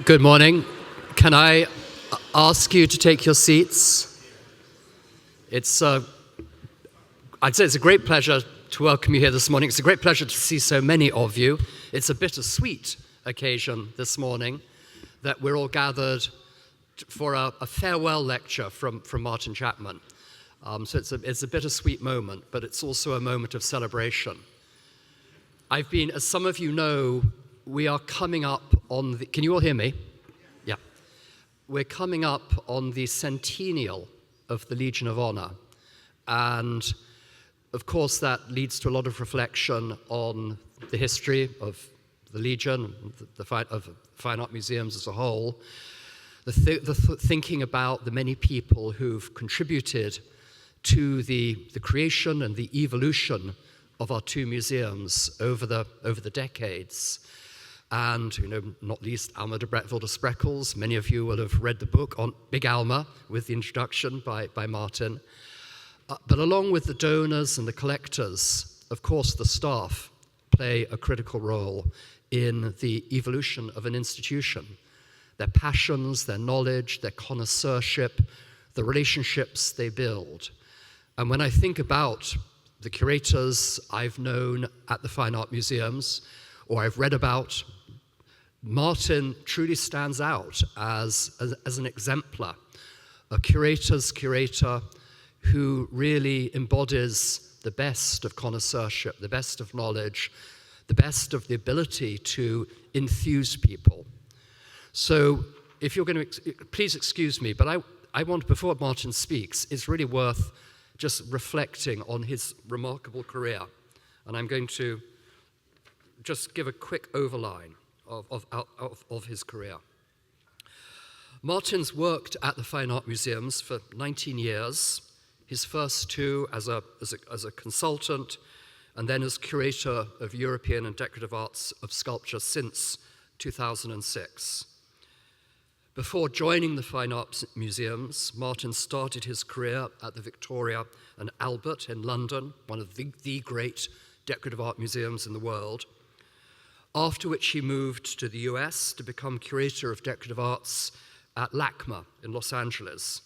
Good morning. Can I ask you to take your seats? I'd say it's a great pleasure to welcome you here this morning. It's a great pleasure to see so many of you. It's a bittersweet occasion this morning that we're all gathered for a farewell lecture from Martin Chapman. So it's a bittersweet moment, but it's also a moment of celebration. As some of you know, we are coming up on can you all hear me? Yeah. We're coming up on the centennial of the Legion of Honor. And of course, that leads to a lot of reflection on the history of the Legion, of fine art museums as a whole, thinking about the many people who've contributed to the creation and the evolution of our two museums over the decades. And, not least Alma de Bretteville de Spreckels. Many of you will have read the book on Big Alma with the introduction by Martin. But along with the donors and the collectors, of course, the staff play a critical role in the evolution of an institution. Their passions, their knowledge, their connoisseurship, the relationships they build. And when I think about the curators I've known at the fine art museums, or I've read about, Martin truly stands out as an exemplar, a curator's curator who really embodies the best of connoisseurship, the best of knowledge, the best of the ability to enthuse people. So if you're going to, please excuse me, but I want, before Martin speaks, it's really worth just reflecting on his remarkable career. And I'm going to just give a quick overline of his career. Martin's worked at the Fine Art Museums for 19 years, his first two as a consultant, and then as curator of European and decorative arts of sculpture since 2006. Before joining the Fine Arts Museums, Martin started his career at the Victoria and Albert in London, one of the great decorative art museums in the world, after which he moved to the US to become curator of decorative arts at LACMA in Los Angeles.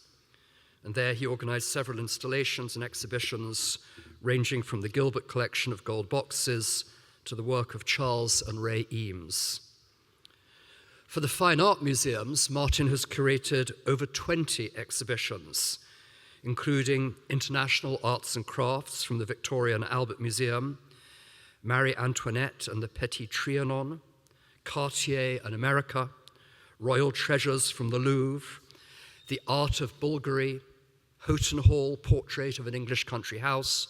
And there he organized several installations and exhibitions ranging from the Gilbert collection of gold boxes to the work of Charles and Ray Eames. For the Fine Art Museums, Martin has curated over 20 exhibitions, including International Arts and Crafts from the Victoria and Albert Museum, Marie Antoinette and the Petit Trianon, Cartier and America, Royal Treasures from the Louvre, The Art of Bulgari, Houghton Hall, Portrait of an English Country House,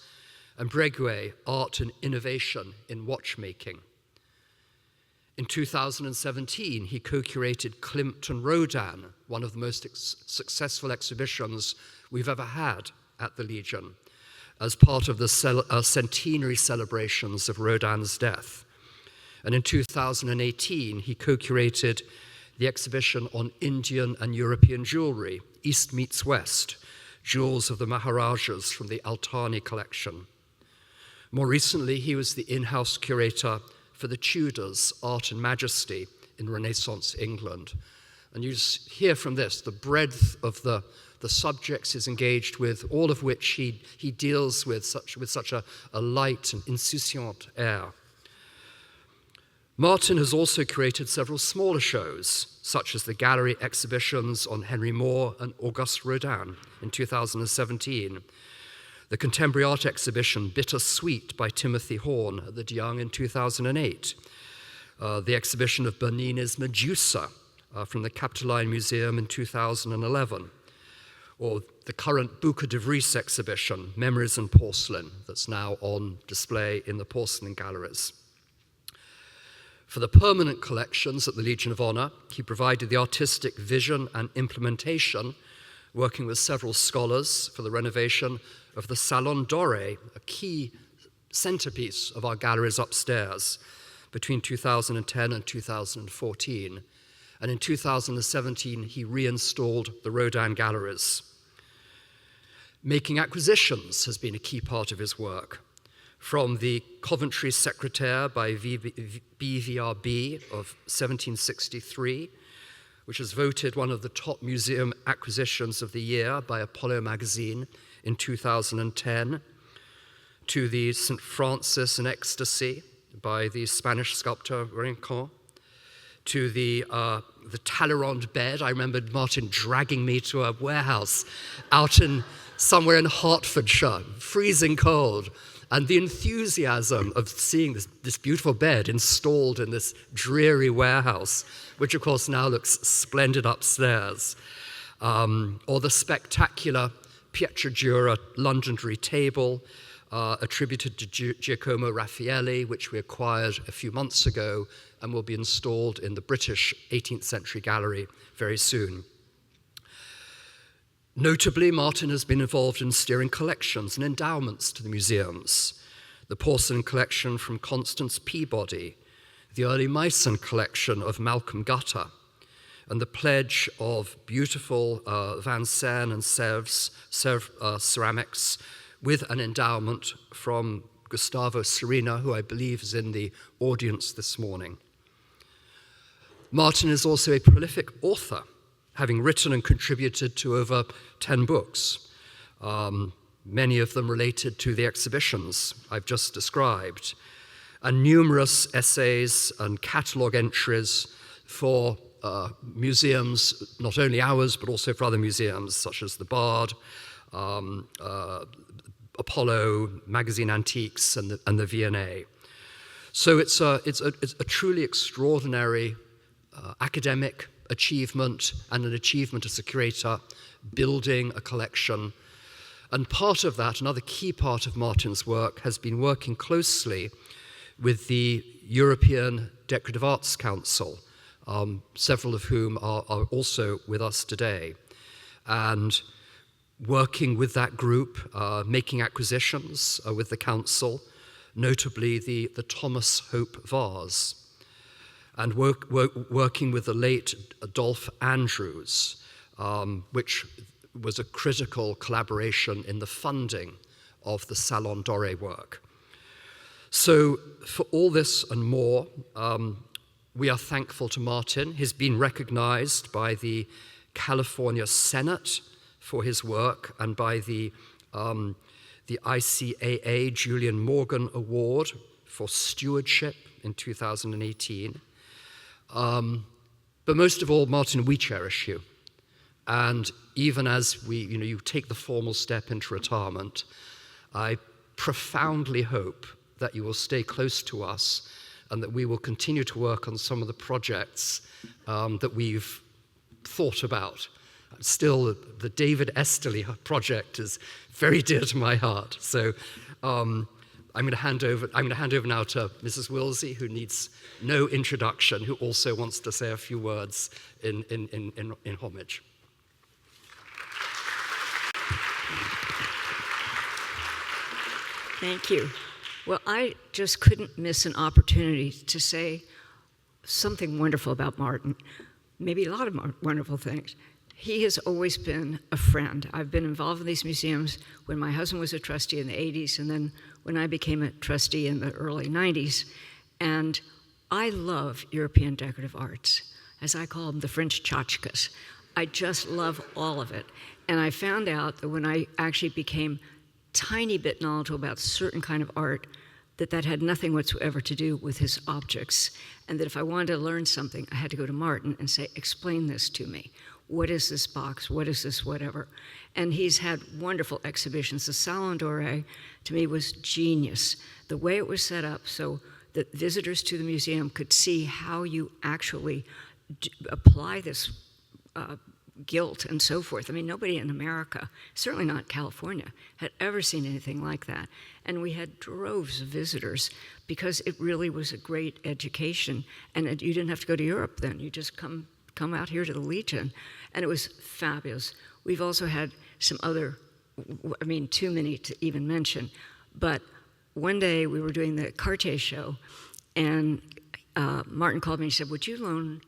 and Breguet, Art and Innovation in Watchmaking. In 2017, he co-curated Klimt and Rodin, one of the most successful exhibitions we've ever had at the Legion, as part of the centenary celebrations of Rodin's death. And in 2018, he co-curated the exhibition on Indian and European jewelry, East Meets West, Jewels of the Maharajas from the Altani collection. More recently, he was the in-house curator for the Tudors' Art and Majesty in Renaissance England. And you hear from this, the breadth of the subjects he's engaged with, all of which he deals with such a light and insouciant air. Martin has also created several smaller shows, such as the gallery exhibitions on Henry Moore and Auguste Rodin in 2017, the contemporary art exhibition Bittersweet by Timothy Horn at the De Young in 2008, the exhibition of Bernini's Medusa from the Capitoline Museum in 2011, or the current Buca de Vries exhibition, Memories in Porcelain, that's now on display in the porcelain galleries. For the permanent collections at the Legion of Honor, he provided the artistic vision and implementation, working with several scholars for the renovation of the Salon Doré, a key centerpiece of our galleries upstairs, between 2010 and 2014. And in 2017, he reinstalled the Rodin galleries. Making acquisitions has been a key part of his work. From the Coventry Secretaire by BVRB of 1763 which was voted one of the top museum acquisitions of the year by Apollo magazine in 2010, to the St. Francis in Ecstasy by the Spanish sculptor Rincon, to the Talleyrand bed. I remember Martin dragging me to a warehouse out in somewhere in Hertfordshire, freezing cold, and the enthusiasm of seeing this beautiful bed installed in this dreary warehouse, which of course now looks splendid upstairs, or the spectacular pietre dure Londonderry table, attributed to Giacomo Raffaelli, which we acquired a few months ago and will be installed in the British 18th century gallery very soon. Notably, Martin has been involved in steering collections and endowments to the museums. The porcelain collection from Constance Peabody, the early Meissen collection of Malcolm Gutter, and the pledge of beautiful Vincennes and Sèvres ceramics with an endowment from Gustavo Serena, who I believe is in the audience this morning. Martin is also a prolific author, having written and contributed to over 10 books, many of them related to the exhibitions I've just described, and numerous essays and catalogue entries for museums, not only ours, but also for other museums, such as the Bard, Apollo, Magazine Antiques, and the V&A. So it's a truly extraordinary academic achievement and an achievement as a curator, building a collection. And part of that, another key part of Martin's work, has been working closely with the European Decorative Arts Council, several of whom are also with us today. And working with that group, making acquisitions with the council, notably the Thomas Hope vase, and working with the late Adolphe Andrews, which was a critical collaboration in the funding of the Salon Doré work. So for all this and more, we are thankful to Martin. He's been recognized by the California Senate for his work and by the ICAA Julian Morgan Award for Stewardship in 2018. But most of all, Martin, we cherish you. And even as you take the formal step into retirement, I profoundly hope that you will stay close to us and that we will continue to work on some of the projects that we've thought about. Still, the David Esterly project is very dear to my heart. So I'm going to hand over now to Mrs. Wilsey, who needs no introduction, who also wants to say a few words in homage. Thank you. Well, I just couldn't miss an opportunity to say something wonderful about Martin, maybe a lot of wonderful things. He has always been a friend. I've been involved in these museums when my husband was a trustee in the 80s, and then when I became a trustee in the early 90s. And I love European decorative arts, as I call them, the French tchotchkes. I just love all of it. And I found out that when I actually became tiny bit knowledgeable about certain kind of art, that had nothing whatsoever to do with his objects, and that if I wanted to learn something, I had to go to Martin and say, explain this to me. What is this box? What is this whatever? And he's had wonderful exhibitions. The Salon Doré, to me, was genius. The way it was set up so that visitors to the museum could see how you actually apply this gilt and so forth. I mean, nobody in America, certainly not California, had ever seen anything like that. And we had droves of visitors because it really was a great education. And you didn't have to go to Europe then. You just come out here to the Legion. And it was fabulous. We've also had some other, too many to even mention. But one day we were doing the Cartier show, and Martin called me and he said, would you loan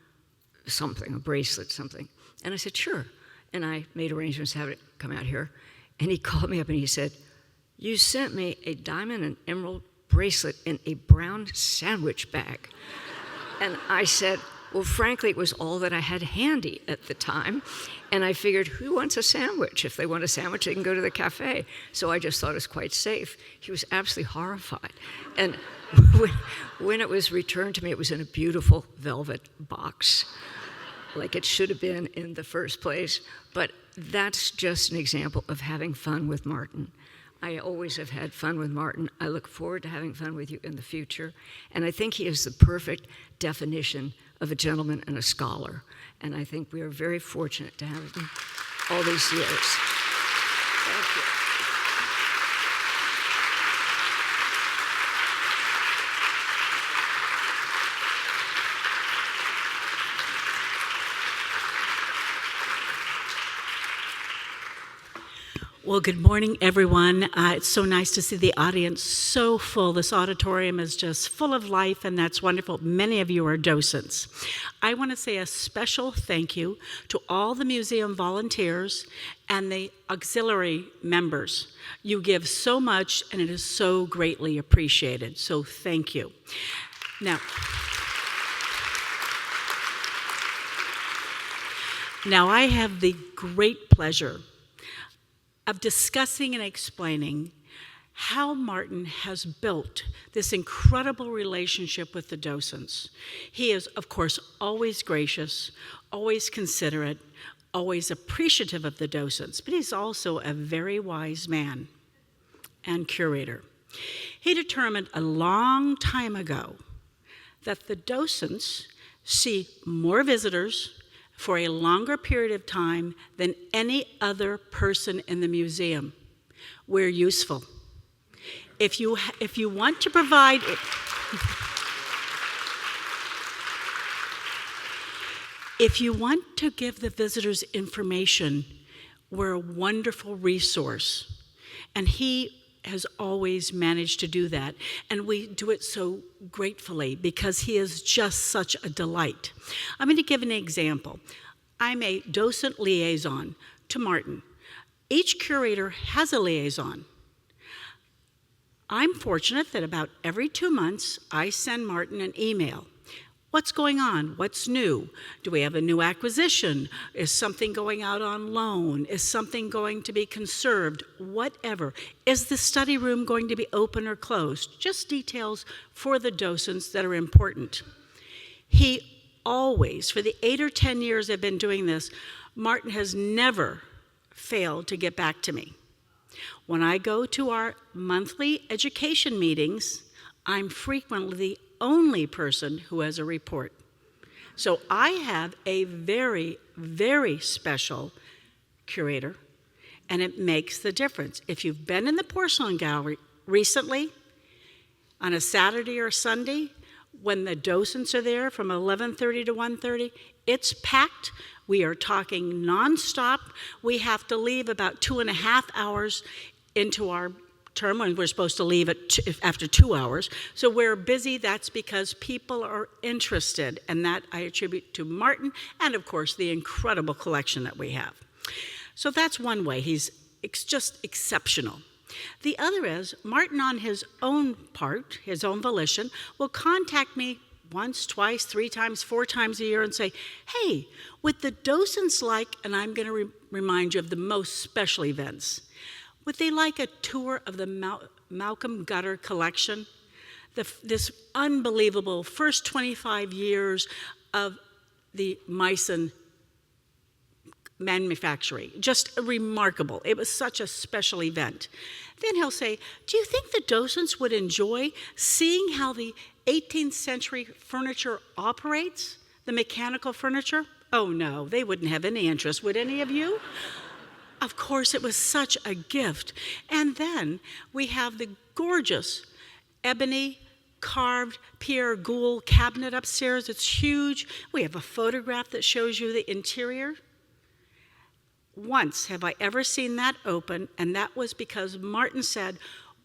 something, a bracelet, something? And I said, sure. And I made arrangements to have it come out here. And he called me up and he said, you sent me a diamond and emerald bracelet in a brown sandwich bag. And I said, Well, frankly, it was all that I had handy at the time. And I figured, who wants a sandwich? If they want a sandwich, they can go to the cafe. So I just thought it was quite safe. He was absolutely horrified. And when it was returned to me, it was in a beautiful velvet box, like it should have been in the first place. But that's just an example of having fun with Martin. I always have had fun with Martin. I look forward to having fun with you in the future. And I think he is the perfect definition of a gentleman and a scholar. And I think we are very fortunate to have him all these years. Thank you. Well, good morning, everyone. It's so nice to see the audience so full. This auditorium is just full of life, and that's wonderful. Many of you are docents. I want to say a special thank you to all the museum volunteers and the auxiliary members. You give so much, and it is so greatly appreciated, so thank you. Now I have the great pleasure of discussing and explaining how Martin has built this incredible relationship with the docents. He is, of course, always gracious, always considerate, always appreciative of the docents, but he's also a very wise man and curator. He determined a long time ago that the docents see more visitors for a longer period of time than any other person in the museum. We're useful. If you want to provide it, if you want to give the visitors information, we're a wonderful resource. And he has always managed to do that. And we do it so gratefully because he is just such a delight. I'm going to give an example. I'm a docent liaison to Martin. Each curator has a liaison. I'm fortunate that about every 2 months, I send Martin an email. What's going on? What's new? Do we have a new acquisition? Is something going out on loan? Is something going to be conserved? Whatever. Is the study room going to be open or closed? Just details for the docents that are important. He always, for the 8 or 10 years I've been doing this, Martin has never failed to get back to me. When I go to our monthly education meetings, I'm frequently the only person who has a report. So I have a very, very special curator, and it makes the difference. If you've been in the porcelain gallery recently, on a Saturday or Sunday, when the docents are there from 11:30 to 1:30, it's packed. We are talking nonstop. We have to leave about 2.5 hours into our term when we're supposed to leave after 2 hours. So we're busy. That's because people are interested, and that I attribute to Martin and, of course, the incredible collection that we have. So that's one way. He's just exceptional. The other is Martin, on his own part, his own volition, will contact me once, twice, 3 times, 4 times a year and say, hey, would the docents like, and I'm going to remind you of the most special events, would they like a tour of the Malcolm Gutter collection? This unbelievable first 25 years of the Meissen manufacturing. Just remarkable. It was such a special event. Then he'll say, do you think the docents would enjoy seeing how the 18th century furniture operates, the mechanical furniture? Oh no, they wouldn't have any interest, would any of you? Of course, it was such a gift. And then we have the gorgeous ebony carved Pierre Goulle cabinet upstairs. It's huge. We have a photograph that shows you the interior. Once have I ever seen that open, and that was because Martin said,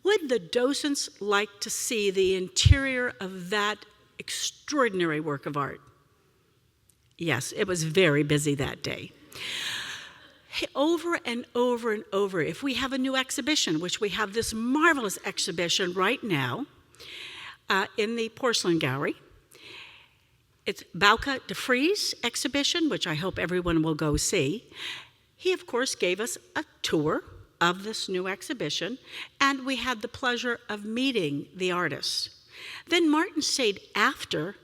would the docents like to see the interior of that extraordinary work of art? Yes, it was very busy that day. Over and over and over, if we have a new exhibition, which we have this marvelous exhibition right now in the Porcelain Gallery, it's Bouke de Vries exhibition, which I hope everyone will go see. He, of course, gave us a tour of this new exhibition, and we had the pleasure of meeting the artists. Then Martin stayed after,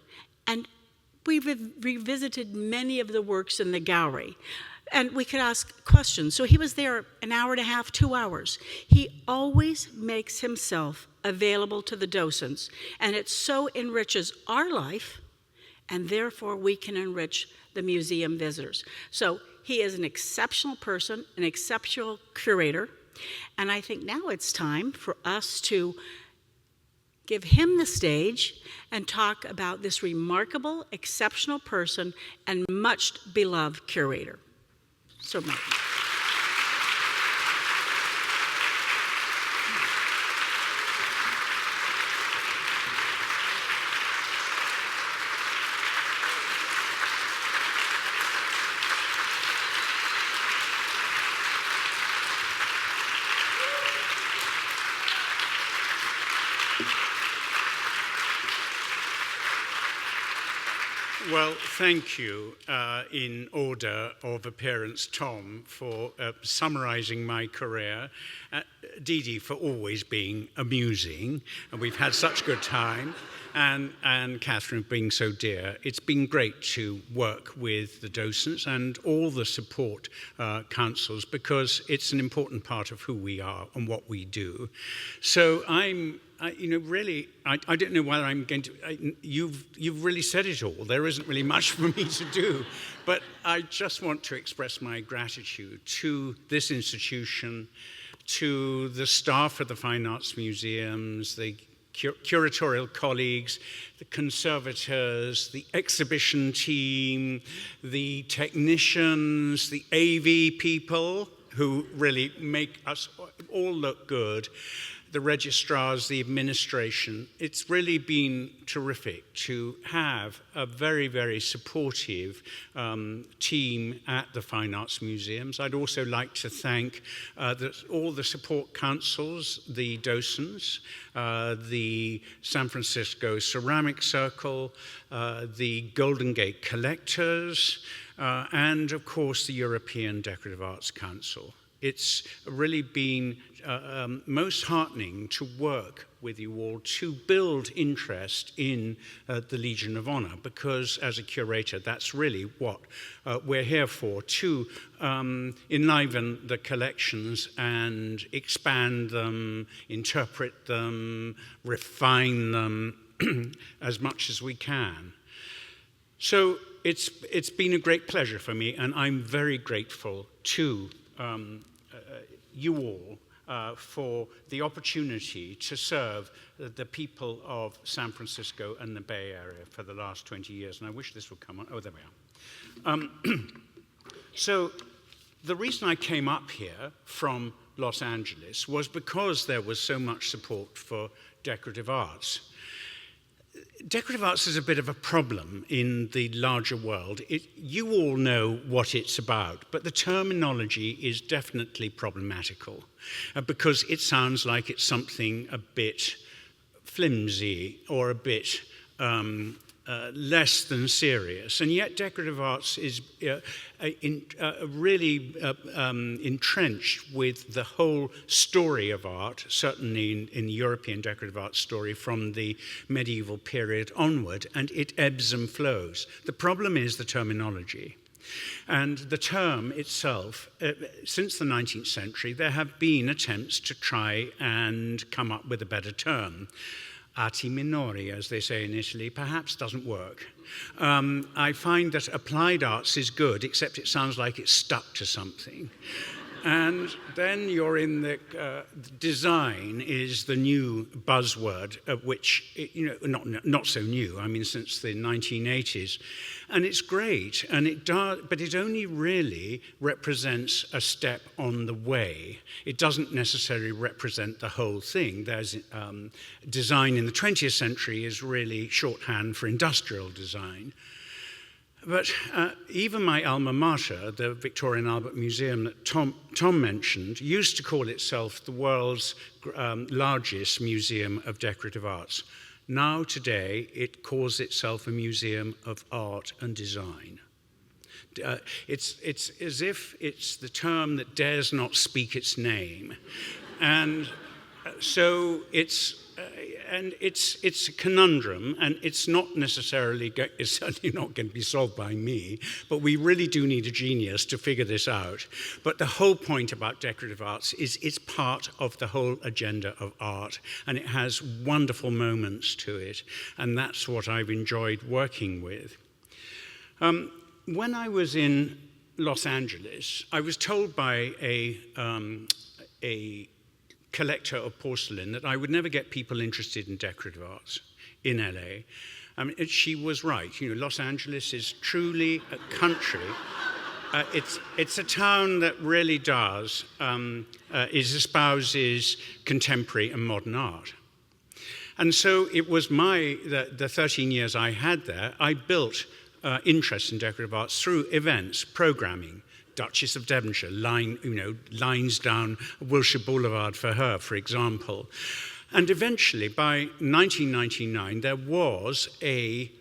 and we revisited many of the works in the gallery, and we could ask questions. So he was there an hour and a half, 2 hours. He always makes himself available to the docents, and it so enriches our life, and therefore we can enrich the museum visitors. So he is an exceptional person, an exceptional curator, and I think now it's time for us to give him the stage and talk about this remarkable, exceptional person and much beloved curator. So Martin. Well, thank you, in order of appearance, Tom, for summarizing my career. Dee Dee for always being amusing, and we've had such a good time, and Catherine being so dear. It's been great to work with the docents and all the support councils, because it's an important part of who we are and what we do. So really, I don't know whether I'm going to. You've really said it all. There isn't really much for me to do, but I just want to express my gratitude to this institution, to the staff of the Fine Arts Museums, the curatorial colleagues, the conservators, the exhibition team, the technicians, the AV people who really make us all look good, the registrars, the administration. It's really been terrific to have a very, very supportive team at the Fine Arts Museums. I'd also like to thank all the support councils, the docents, the San Francisco Ceramic Circle, the Golden Gate Collectors, and of course the European Decorative Arts Council. It's really been most heartening to work with you all to build interest in the Legion of Honor, because as a curator, that's really what we're here for, to enliven the collections and expand them, interpret them, refine them as much as we can. So it's been a great pleasure for me, and I'm very grateful to you all for the opportunity to serve the people of San Francisco and the Bay Area for the last 20 years. And I wish this would come on. Oh, there we are. So the reason I came up here from Los Angeles was because there was so much support for decorative arts. Decorative arts is a bit of a problem in the larger world. You all know what it's about, but the terminology is definitely problematical because it sounds like it's something a bit flimsy or a bit less than serious. And yet decorative arts is really entrenched with the whole story of art, certainly in the European decorative art story from the medieval period onward, and it ebbs and flows. The problem is the terminology. And the term itself, since the 19th century, there have been attempts to try and come up with a better term. Arti minori, as they say in Italy, perhaps doesn't work. I find that applied arts is good, except it sounds like it's stuck to something. And then you're in the design is the new buzzword, which, not so new, I mean, since the 1980s. And it's great, and it does, but it only really represents a step on the way. It doesn't necessarily represent the whole thing. There's design in the 20th century is really shorthand for industrial design. But even my alma mater, the Victoria and Albert Museum that Tom mentioned, used to call itself the world's largest museum of decorative arts. Now, today, it calls itself a museum of art and design. It's as if it's the term that dares not speak its name. And so it's a conundrum, and it's not necessarily, it's certainly not going to be solved by me, but we really do need a genius to figure this out. But the whole point about decorative arts is it's part of the whole agenda of art, and it has wonderful moments to it, and that's what I've enjoyed working with. When I was in Los Angeles, I was told by a collector of porcelain that I would never get people interested in decorative arts in LA. I mean, she was right. You know, Los Angeles is truly a country. It's a town that really does espouses contemporary and modern art. And so it was the 13 years I had there, I built interest in decorative arts through events, programming. Duchess of Devonshire, lines down Wilshire Boulevard for her, for example. And eventually, by 1999, there was a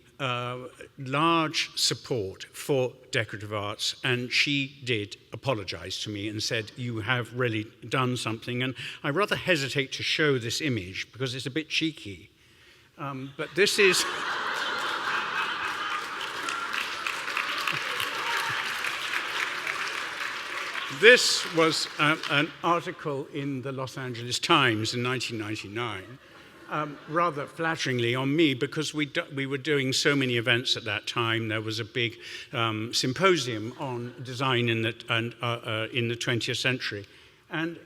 large support for decorative arts, and she did apologize to me and said, you have really done something. And I rather hesitate to show this image because it's a bit cheeky. But this is... This was an article in the Los Angeles Times in 1999, rather flatteringly on me, because we were doing so many events at that time. There was a big symposium on design in the 20th century. And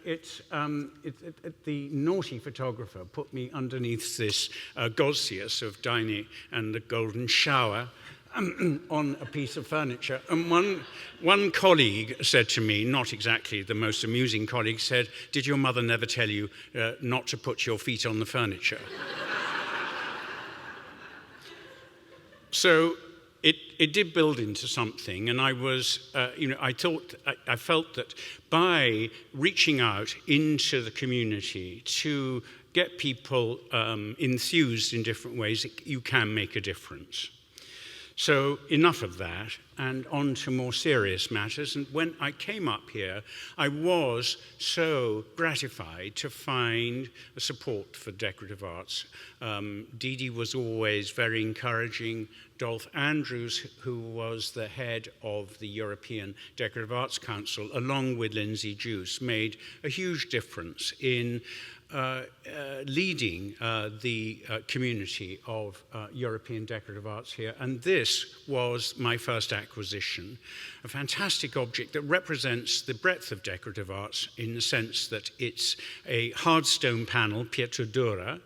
the naughty photographer put me underneath this Gausias of Diney and the Golden Shower, on a piece of furniture. And one colleague said to me, not exactly the most amusing colleague, said, did your mother never tell you not to put your feet on the furniture? So it did build into something, and I was, I felt that by reaching out into the community to get people enthused in different ways, you can make a difference. So enough of that, and on to more serious matters. And when I came up here, I was so gratified to find a support for decorative arts. Dee was always very encouraging. Dolph Andrews, who was the head of the European Decorative Arts Council, along with Lindsay Juice, made a huge difference in leading the community of European decorative arts here. And this was my first acquisition, a fantastic object that represents the breadth of decorative arts in the sense that it's a hard stone panel, pietre dure,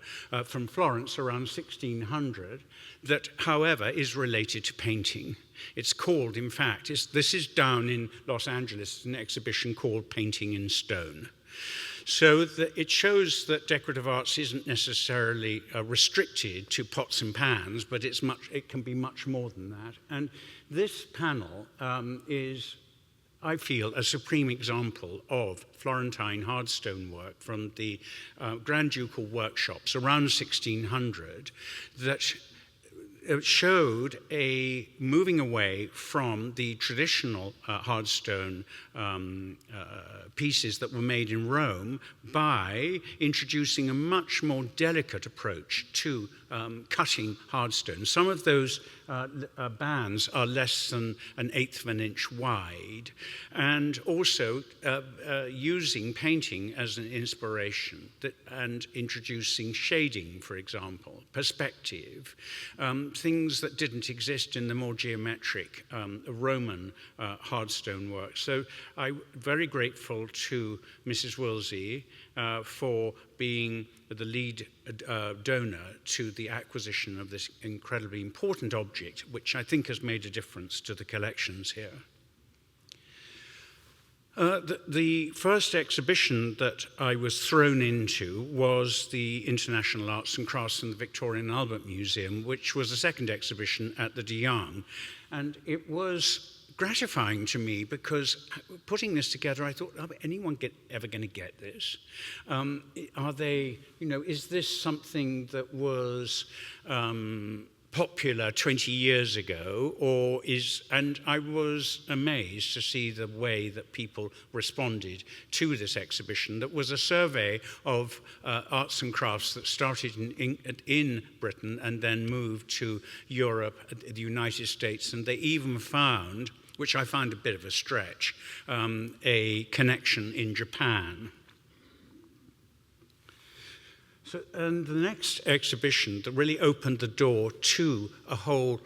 from Florence around 1600, that, however, is related to painting. It's called, in fact, this is down in Los Angeles, an exhibition called Painting in Stone. So it shows that decorative arts isn't necessarily restricted to pots and pans, but it can be much more than that. And this panel is, I feel, a supreme example of Florentine hardstone work from the Grand Ducal workshops around 1600 that showed a moving away from the traditional hardstone pieces that were made in Rome by introducing a much more delicate approach to cutting hardstone. Some of those bands are less than an eighth of an inch wide, and also using painting as an inspiration and introducing shading, for example, perspective, things that didn't exist in the more geometric Roman hardstone work. So I'm very grateful to Mrs. Woolsey for being the lead donor to the acquisition of this incredibly important object, which I think has made a difference to the collections here. The first exhibition that I was thrown into was the International Arts and Crafts in the Victoria and Albert Museum, which was the second exhibition at the De Young. And it was gratifying to me, because putting this together, I thought, are anyone ever going to get this? Are they, is this something that was popular 20 years ago, and I was amazed to see the way that people responded to this exhibition. That was a survey of arts and crafts that started in Britain and then moved to Europe, the United States, and they even found, which I found a bit of a stretch, a connection in Japan. So, and the next exhibition that really opened the door to a whole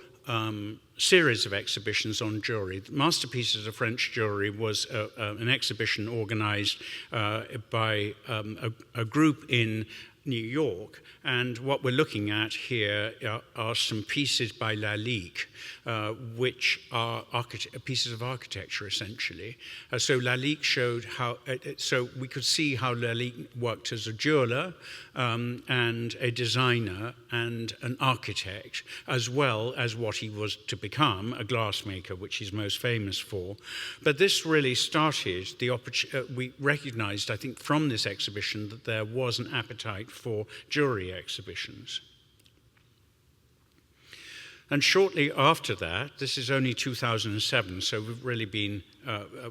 series of exhibitions on jewelry. Masterpieces of French Jewelry was an exhibition organized by a group in New York, and what we're looking at here are some pieces by Lalique, which are pieces of architecture, essentially. So Lalique showed how, so we could see how Lalique worked as a jeweler and a designer and an architect, as well as what he was to become, a glassmaker, which he's most famous for. But this really started the we recognized, I think, from this exhibition that there was an appetite for jewelry exhibitions. And shortly after that, this is only 2007, so we've really been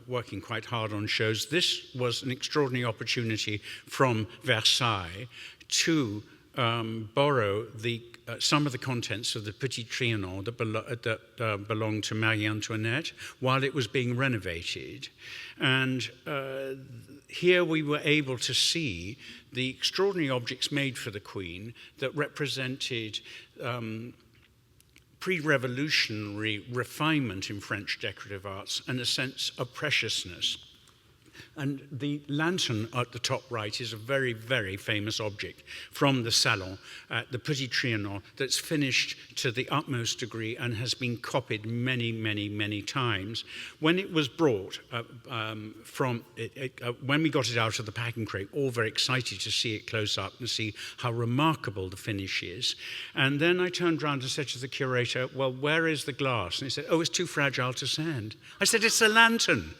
working quite hard on shows. This was an extraordinary opportunity from Versailles to borrow some of the contents of the Petit Trianon that belonged to Marie Antoinette while it was being renovated. And here we were able to see the extraordinary objects made for the Queen that represented pre-revolutionary refinement in French decorative arts and a sense of preciousness. And the lantern at the top right is a very, very famous object from the Salon at the Petit Trianon that's finished to the utmost degree and has been copied many, many, many times. When it was brought when we got it out of the packing crate, all very excited to see it close up and see how remarkable the finish is. And then I turned around and said to the curator, well, where is the glass? And he said, oh, it's too fragile to sand. I said, it's a lantern.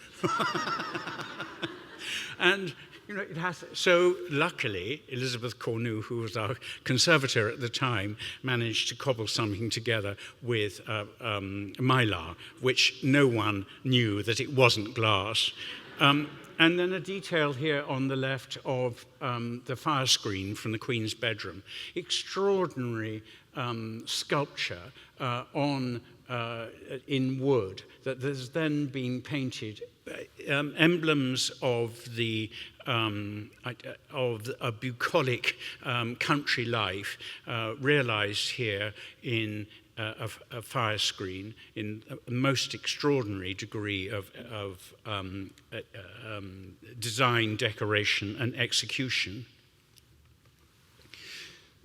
And it has. So luckily, Elizabeth Cornu, who was our conservator at the time, managed to cobble something together with mylar, which no one knew that it wasn't glass. And then a detail here on the left of the fire screen from the Queen's bedroom. Extraordinary sculpture in wood that has then been painted. Emblems of a bucolic country life realized here in a fire screen in a most extraordinary degree of design, decoration, and execution.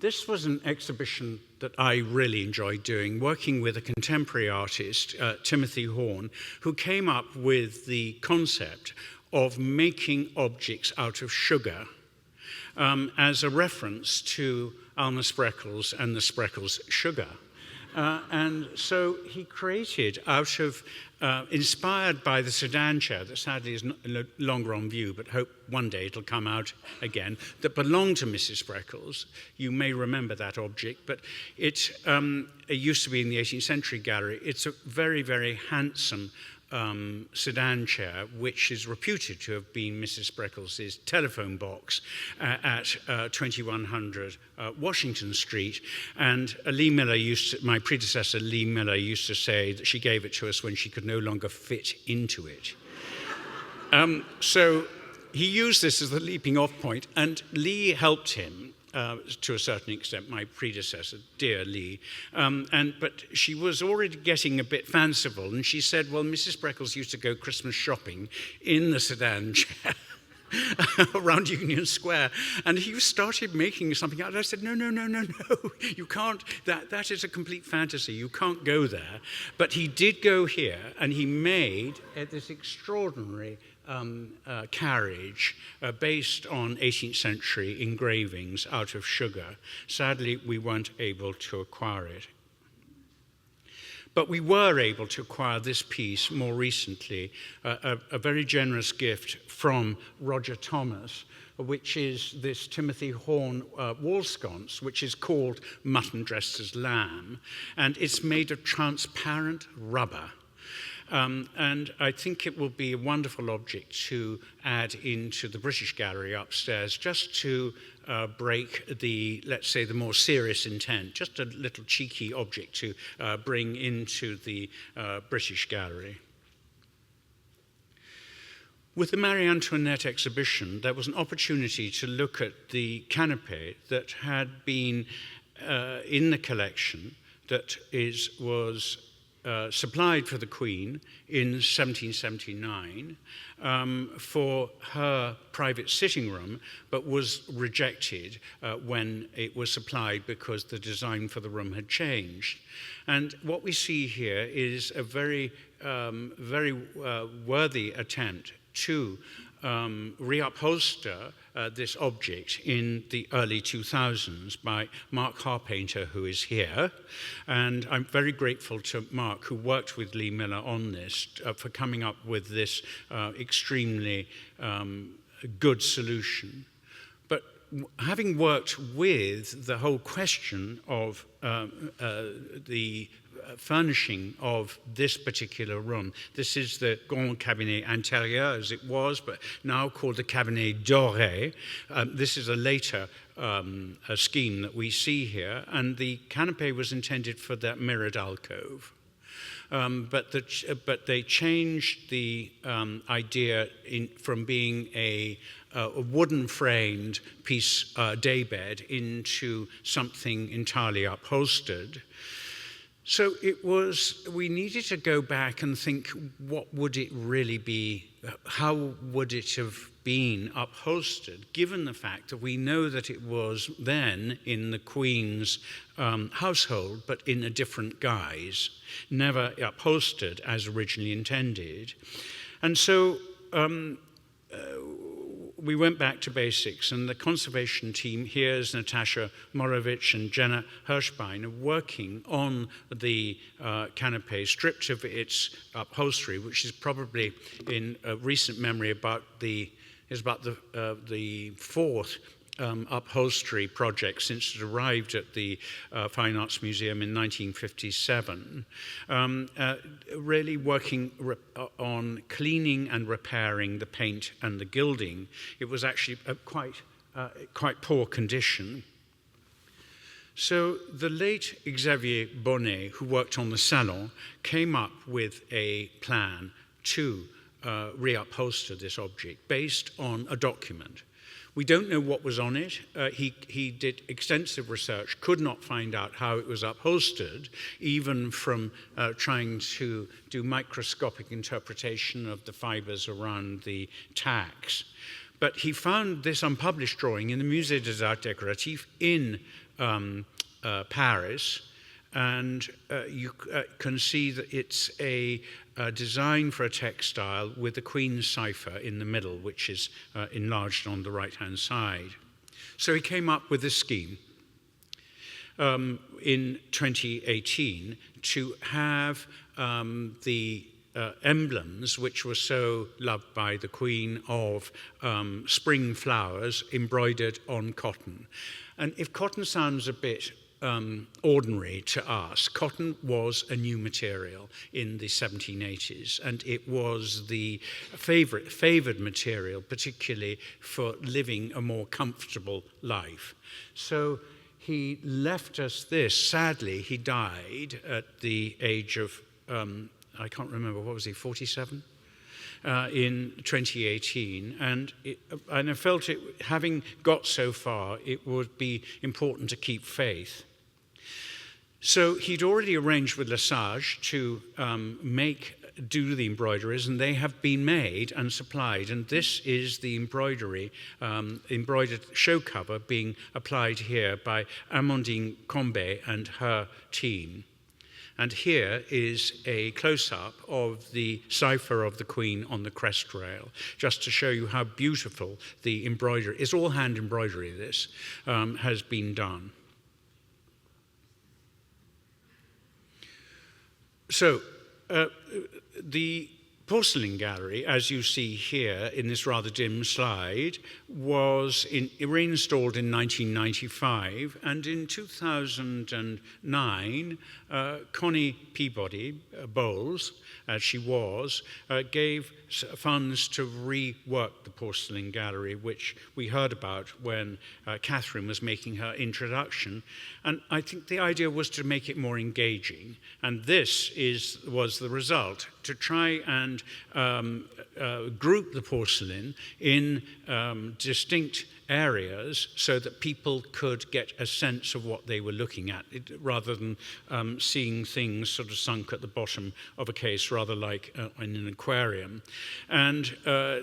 This was an exhibition that I really enjoyed doing, working with a contemporary artist, Timothy Horn, who came up with the concept of making objects out of sugar as a reference to Alma Spreckels and the Spreckels sugar. And so he created out of, inspired by the sedan chair that sadly is no longer on view, but hope one day it'll come out again, that belonged to Mrs. Spreckels. You may remember that object, but it used to be in the 18th century gallery. It's a very, very handsome sedan chair, which is reputed to have been Mrs. Spreckels' telephone box at 2100 Washington Street. And Lee Miller my predecessor Lee Miller used to say that she gave it to us when she could no longer fit into it. So he used this as the leaping off point, and Lee helped him to a certain extent, my predecessor, dear Lee. But she was already getting a bit fanciful, and she said, well, Mrs. Spreckels used to go Christmas shopping in the sedan chair around Union Square, and he started making something out. I said, no, you can't. That is a complete fantasy. You can't go there. But he did go here, and he made this extraordinary carriage based on 18th century engravings out of sugar. Sadly, we weren't able to acquire it. But we were able to acquire this piece more recently, a very generous gift from Roger Thomas, which is this Timothy Horn wall sconce, which is called Mutton Dressed as Lamb, and it's made of transparent rubber. And I think it will be a wonderful object to add into the British Gallery upstairs, just to break the, let's say, the more serious intent, just a little cheeky object to bring into the British Gallery. With the Marie Antoinette exhibition, there was an opportunity to look at the canopé that had been in the collection that was supplied for the Queen in 1779 for her private sitting room, but was rejected when it was supplied because the design for the room had changed. And what we see here is a very worthy attempt to reupholster this object in the early 2000s by Mark Harpainter, who is here. And I'm very grateful to Mark, who worked with Lee Miller on this, for coming up with this extremely good solution. But having worked with the whole question of the furnishing of this particular room. This is the Grand Cabinet Intérieur, as it was, but now called the Cabinet Doré. This is a later a scheme that we see here, and the canopé was intended for that mirrored alcove. But they changed the idea from being a wooden framed piece daybed into something entirely upholstered. So we needed to go back and think, what would it really be? How would it have been upholstered, given the fact that we know that it was then in the Queen's household, but in a different guise, never upholstered as originally intended. And so we went back to basics, and the conservation team, here's Natasha Morovich and Jenna Hirschbein, are working on the canopé, stripped of its upholstery, which is probably in recent memory about the fourth upholstery project since it arrived at the Fine Arts Museum in 1957, really working on cleaning and repairing the paint and the gilding. It was actually quite poor condition. So the late Xavier Bonnet, who worked on the Salon, came up with a plan to reupholster this object based on a document. We don't know what was on it. He did extensive research, could not find out how it was upholstered, even from trying to do microscopic interpretation of the fibers around the tacks. But he found this unpublished drawing in the Musée des Arts Décoratifs in Paris, and you can see that it's a design for a textile with the Queen's cipher in the middle, which is enlarged on the right-hand side. So he came up with this scheme in 2018 to have the emblems, which were so loved by the Queen, of spring flowers embroidered on cotton. And if cotton sounds a bit ordinary to us, cotton was a new material in the 1780s, and it was the favored material, particularly for living a more comfortable life. So he left us this. Sadly, he died at the age of, I can't remember, what was he, 47? In 2018, and I felt it, having got so far, it would be important to keep faith. So he'd already arranged with Lesage to do the embroideries, and they have been made and supplied. And this is the embroidered show cover being applied here by Amandine Combet and her team. And here is a close-up of the cipher of the Queen on the crest rail, just to show you how beautiful the embroidery, it's all hand embroidery, this, has been done. So, the porcelain gallery, as you see here in this rather dim slide, was reinstalled in 1995, and in 2009, Connie Peabody Bowles, as she was, gave funds to rework the porcelain gallery, which we heard about when Catherine was making her introduction. And I think the idea was to make it more engaging. And this was the result, to try and group the porcelain in distinct areas so that people could get a sense of what they were looking at, rather than seeing things sort of sunk at the bottom of a case, rather like in an aquarium. And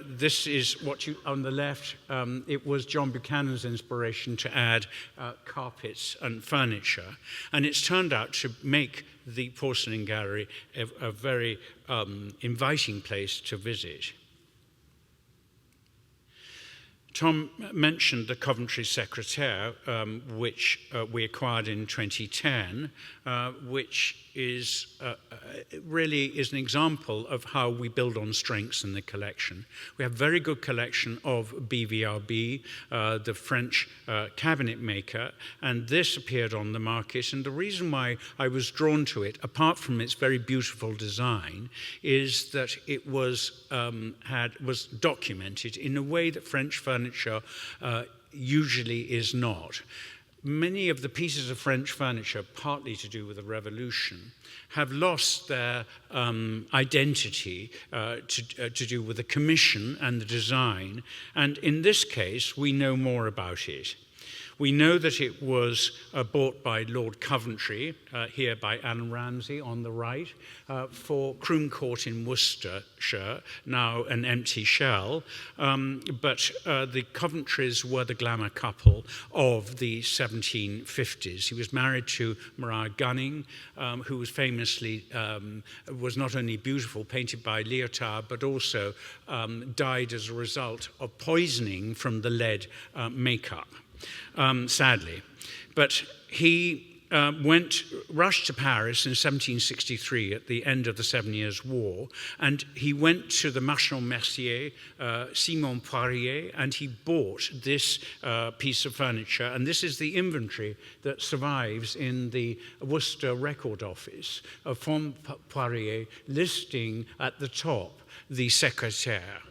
this is what you, on the left, it was John Buchanan's inspiration to add carpets and furniture. And it's turned out to make the porcelain gallery a very inviting place to visit. Tom mentioned the Coventry Secretaire, which we acquired in 2010, which is really is an example of how we build on strengths in the collection. We have a very good collection of BVRB, the French cabinet maker, and this appeared on the market. And the reason why I was drawn to it, apart from its very beautiful design, is that it was documented in a way that French furniture usually is not. Many of the pieces of French furniture, partly to do with the Revolution, have lost their identity to do with the commission and the design. And in this case, we know more about it. We know that it was bought by Lord Coventry, here by Alan Ramsay on the right, for Croom Court in Worcestershire, now an empty shell. But the Coventrys were the glamour couple of the 1750s. He was married to Maria Gunning, who was famously, was not only beautiful, painted by Lyotard, but also died as a result of poisoning from the lead makeup. Sadly. But he rushed to Paris in 1763 at the end of the 7 Years' War, and he went to the Marchand Mercier, Simon Poirier, and he bought this piece of furniture. And this is the inventory that survives in the Worcester Record Office from Poirier, listing at the top the secrétaire.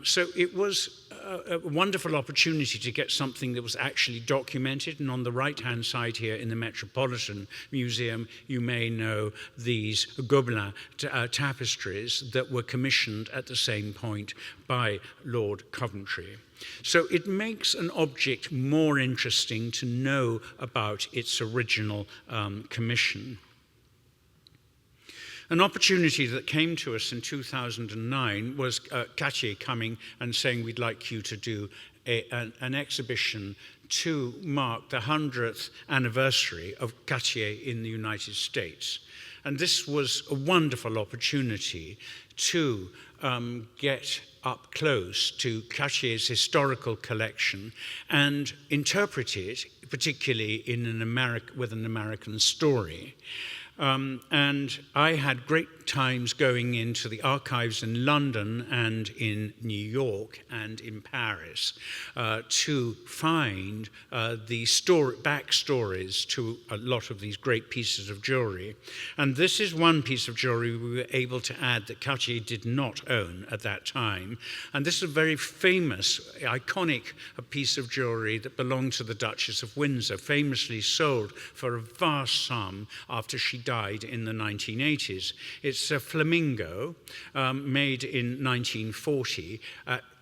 So it was a wonderful opportunity to get something that was actually documented. And on the right-hand side here in the Metropolitan Museum, you may know these Gobelin tapestries that were commissioned at the same point by Lord Coventry. So it makes an object more interesting to know about its original commission. An opportunity that came to us in 2009 was Cartier coming and saying, we'd like you to do an exhibition to mark the 100th anniversary of Cartier in the United States. And this was a wonderful opportunity to get up close to Cartier's historical collection and interpret it, particularly in with an American story. And I had great times going into the archives in London and in New York and in Paris to find the backstories to a lot of these great pieces of jewelry. And this is one piece of jewelry we were able to add that Cartier did not own at that time. And this is a very famous, iconic piece of jewelry that belonged to the Duchess of Windsor, famously sold for a vast sum after she died in the 1980s. It's a flamingo made in 1940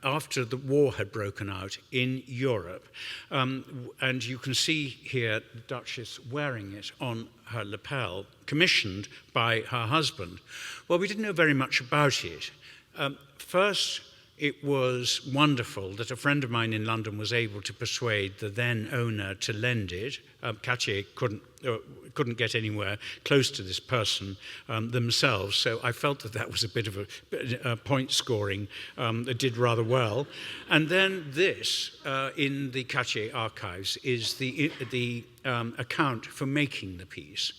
after the war had broken out in Europe. And you can see here the Duchess wearing it on her lapel, commissioned by her husband. Well, we didn't know very much about it. First, it was wonderful that a friend of mine in London was able to persuade the then owner to lend it. Cartier couldn't get anywhere close to this person themselves, so I felt that was a bit of a point scoring that did rather well. And then this, in the Cartier archives, is the account for making the piece.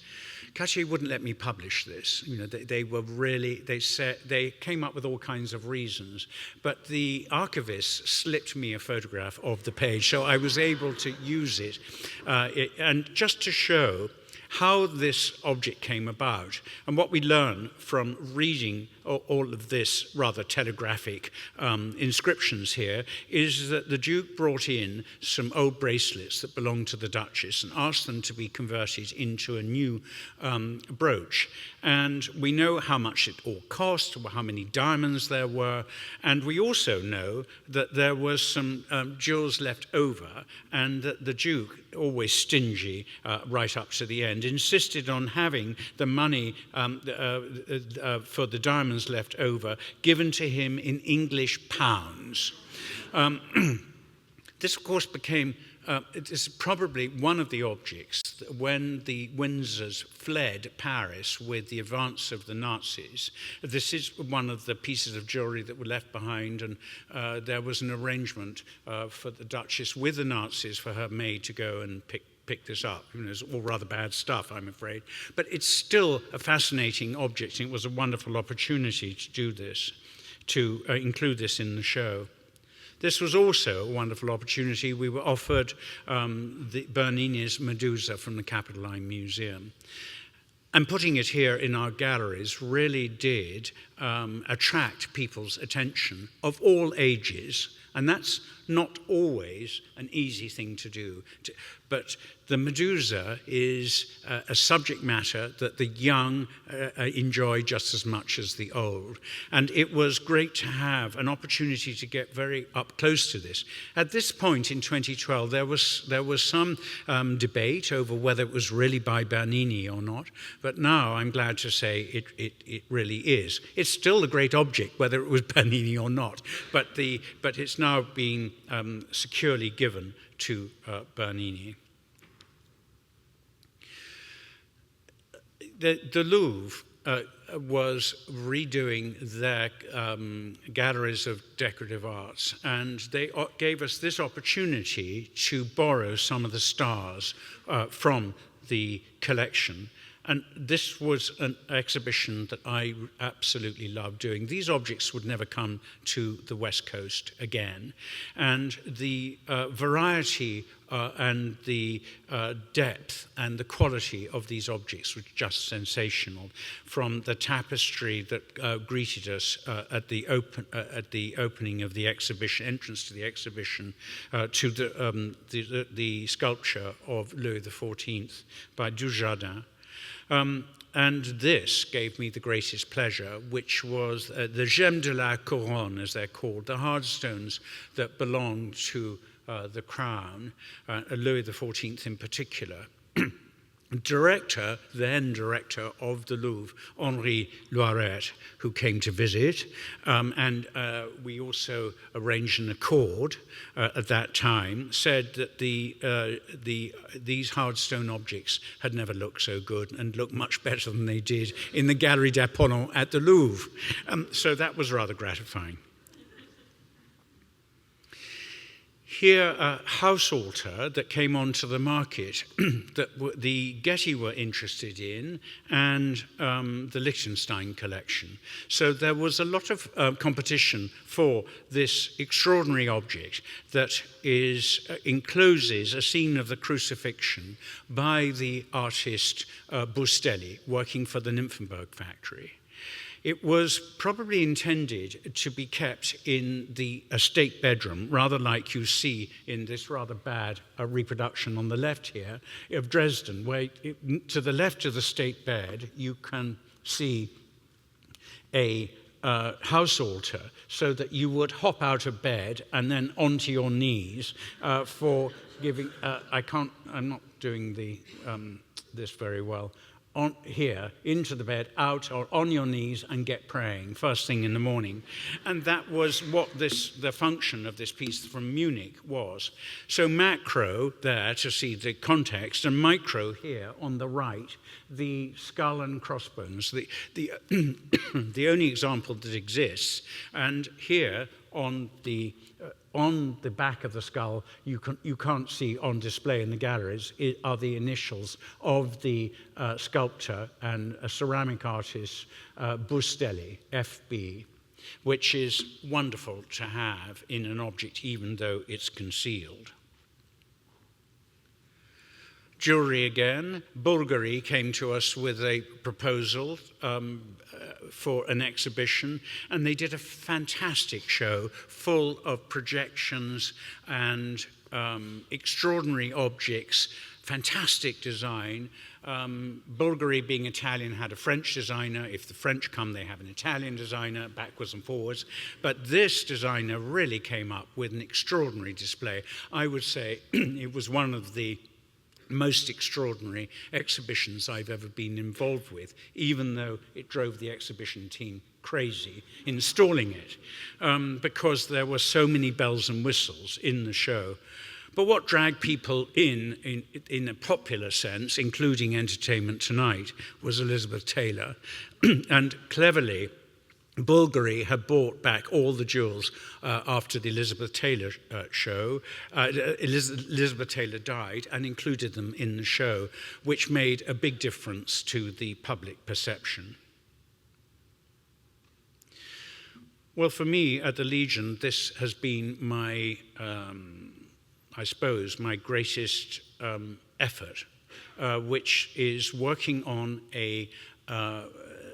Cartier wouldn't let me publish this. You know, they came up with all kinds of reasons, but the archivist slipped me a photograph of the page, so I was able to use it, and just to show how this object came about. And what we learn from reading all of this rather telegraphic inscriptions here is that the Duke brought in some old bracelets that belonged to the Duchess and asked them to be converted into a new brooch. And we know how much it all cost, how many diamonds there were, and we also know that there was some jewels left over, and that the Duke, always stingy right up to the end, insisted on having the money for the diamonds left over given to him in English pounds. This, of course, became it is probably one of the objects that when the Windsors fled Paris with the advance of the Nazis. This is one of the pieces of jewelry that were left behind, and there was an arrangement for the Duchess with the Nazis for her maid to go and pick this up. You know, it's all rather bad stuff, I'm afraid. But it's still a fascinating object, and it was a wonderful opportunity to do this, to include this in the show. This was also a wonderful opportunity. We were offered the Bernini's Medusa from the Capitoline Museum. And putting it here in our galleries really did attract people's attention of all ages. And that's not always an easy thing to do. But the Medusa is a subject matter that the young enjoy just as much as the old. And it was great to have an opportunity to get very up close to this. At this point in 2012, there was some debate over whether it was really by Bernini or not. But now I'm glad to say it really is. It's still a great object, whether it was Bernini or not. But it's now being securely given to Bernini. The Louvre was redoing their galleries of decorative arts, and they gave us this opportunity to borrow some of the stars from the collection. And this was an exhibition that I absolutely loved doing. These objects would never come to the West Coast again. And the variety and the depth and the quality of these objects was just sensational. From the tapestry that greeted us at the opening of the exhibition, entrance to the exhibition, to the sculpture of Louis XIV by Dujardin. And this gave me the greatest pleasure, which was the gemmes de la couronne, as they're called, the hardstones that belong to the crown, Louis XIV in particular. Then director of the Louvre, Henri Loiret, who came to visit, and we also arranged an accord at that time, said that these hardstone objects had never looked so good and looked much better than they did in the Galerie d'Apollon at the Louvre. So that was rather gratifying. Here, a house altar that came onto the market that the Getty were interested in, and the Liechtenstein collection. So there was a lot of competition for this extraordinary object that encloses a scene of the crucifixion by the artist Bustelli, working for the Nymphenburg factory. It was probably intended to be kept in the state bedroom, rather like you see in this rather bad reproduction on the left here of Dresden, where to the left of the state bed you can see a house altar, so that you would hop out of bed and then onto your knees for giving. I'm not doing this very well. On here, into the bed, out, or on your knees and get praying first thing in the morning. And that was what the function of this piece from Munich was. So macro there to see the context, and micro here on the right, the skull and crossbones, the only example that exists. And here on the back of the skull, you can't see on display in the galleries, are the initials of the sculptor and a ceramic artist, Bustelli, FB, which is wonderful to have in an object, even though it's concealed. Jewelry again. Bulgari came to us with a proposal for an exhibition, and they did a fantastic show full of projections and extraordinary objects, fantastic design. Bulgari, being Italian, had a French designer. If the French come, they have an Italian designer, backwards and forwards. But this designer really came up with an extraordinary display. I would say it was one of the most extraordinary exhibitions I've ever been involved with, even though it drove the exhibition team crazy installing it, because there were so many bells and whistles in the show. But what dragged people in a popular sense, including Entertainment Tonight, was Elizabeth Taylor. And cleverly, Bulgari had bought back all the jewels after the Elizabeth Taylor show. Elizabeth Taylor died and included them in the show, which made a big difference to the public perception. Well, for me at the Legion, this has been my, I suppose, my greatest effort, which is working on a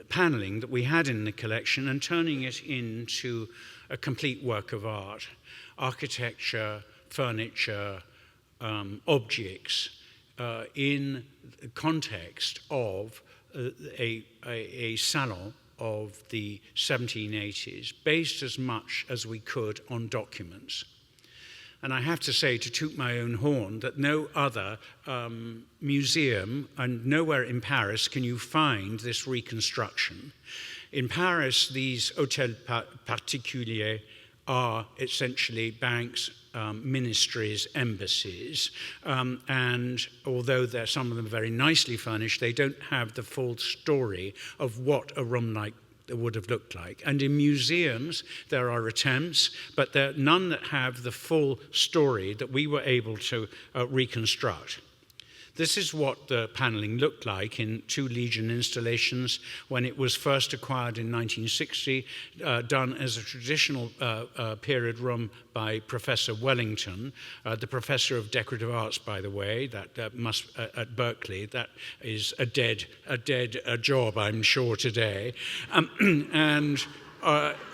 paneling that we had in the collection and turning it into a complete work of art. Architecture, furniture, objects in the context of a salon of the 1780s, based as much as we could on documents. And I have to say, to toot my own horn, that no other museum and nowhere in Paris can you find this reconstruction. In Paris, these hôtels particuliers are essentially banks, ministries, embassies, and although some of them are very nicely furnished, they don't have the full story of what a room like would have looked like. And in museums, there are attempts, but there are none that have the full story that we were able to reconstruct. This is what the paneling looked like in 2 Legion installations when it was first acquired in 1960, done as a traditional period room by Professor Wellington, the professor of decorative arts, by the way, that must at Berkeley. That is a dead job, I'm sure, today. And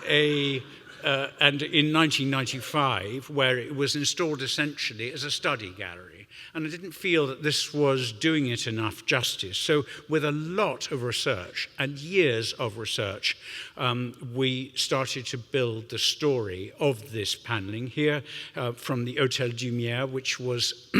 in 1995, where it was installed essentially as a study gallery. And I didn't feel that this was doing it enough justice. So with a lot of research and years of research, we started to build the story of this paneling here from the Hôtel Dumière, which was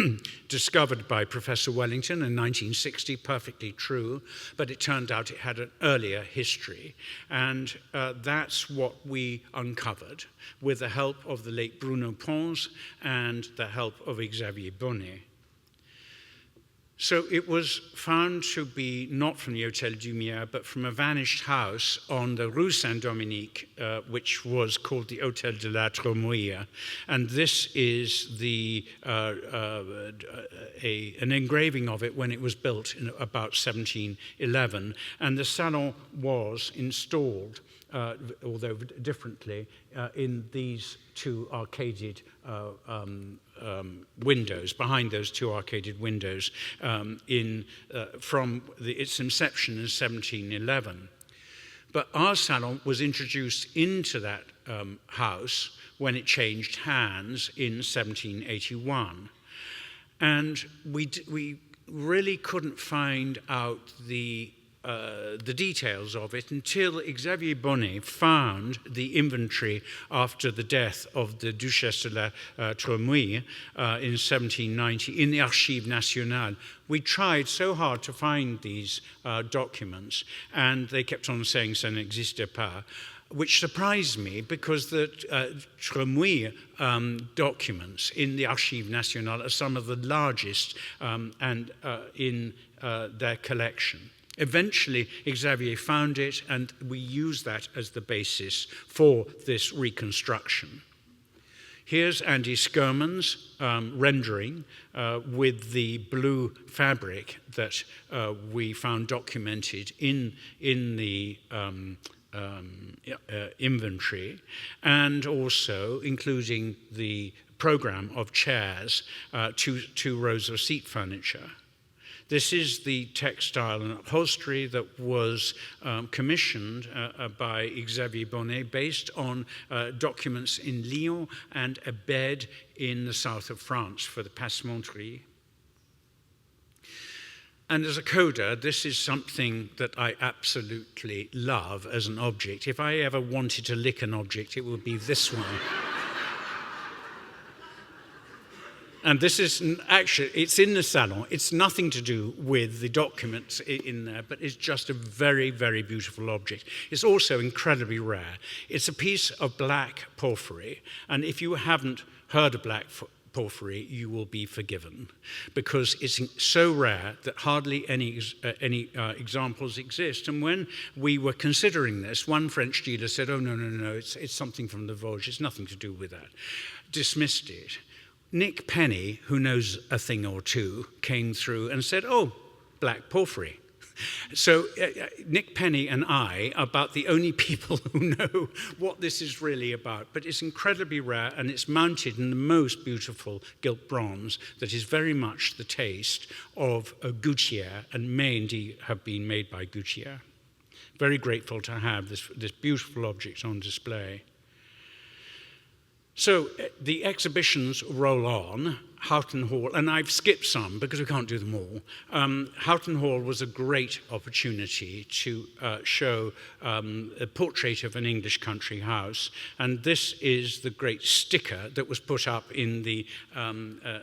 discovered by Professor Wellington in 1960, perfectly true, but it turned out it had an earlier history. And that's what we uncovered with the help of the late Bruno Pons and the help of Xavier Bonnet. So it was found to be not from the Hôtel Dumière, but from a vanished house on the Rue Saint-Dominique, which was called the Hôtel de la Tremouille. And this is an engraving of it when it was built in about 1711. And the salon was installed, although differently, in these 2 arcaded windows, behind those 2 arcaded windows, from its inception in 1711. But our salon was introduced into that house when it changed hands in 1781. And we really couldn't find out the details of it until Xavier Bonnet found the inventory after the death of the Duchesse de la Tremouille in 1790 in the Archives Nationales. We tried so hard to find these documents, and they kept on saying ça n'existe pas, which surprised me because the Tremouille documents in the Archives Nationales are some of the largest in their collection. Eventually, Xavier found it, and we use that as the basis for this reconstruction. Here's Andy Skerman's rendering with the blue fabric that we found documented in the inventory, and also including the program of chairs, two rows of seat furniture. This is the textile and upholstery that was commissioned by Xavier Bonnet based on documents in Lyon and a bed in the south of France for the Passementerie. And as a coder, this is something that I absolutely love as an object. If I ever wanted to lick an object, it would be this one. And this is actually, it's in the Salon. It's nothing to do with the documents in there, but it's just a very, very beautiful object. It's also incredibly rare. It's a piece of black porphyry, and if you haven't heard of black porphyry, you will be forgiven, because it's so rare that hardly any examples exist. And when we were considering this, one French dealer said, "Oh, no, it's something from the Vosges, it's nothing to do with that." Dismissed it. Nick Penny, who knows a thing or two, came through and said, "Oh, black porphyry." So Nick Penny and I are about the only people who know what this is really about. But it's incredibly rare, and it's mounted in the most beautiful gilt bronze that is very much the taste of Gouttière, and may indeed have been made by Gouttière. Very grateful to have this beautiful object on display. So the exhibitions roll on. Houghton Hall, and I've skipped some because we can't do them all. Houghton Hall was a great opportunity to show a portrait of an English country house, and this is the great sticker that was put up in the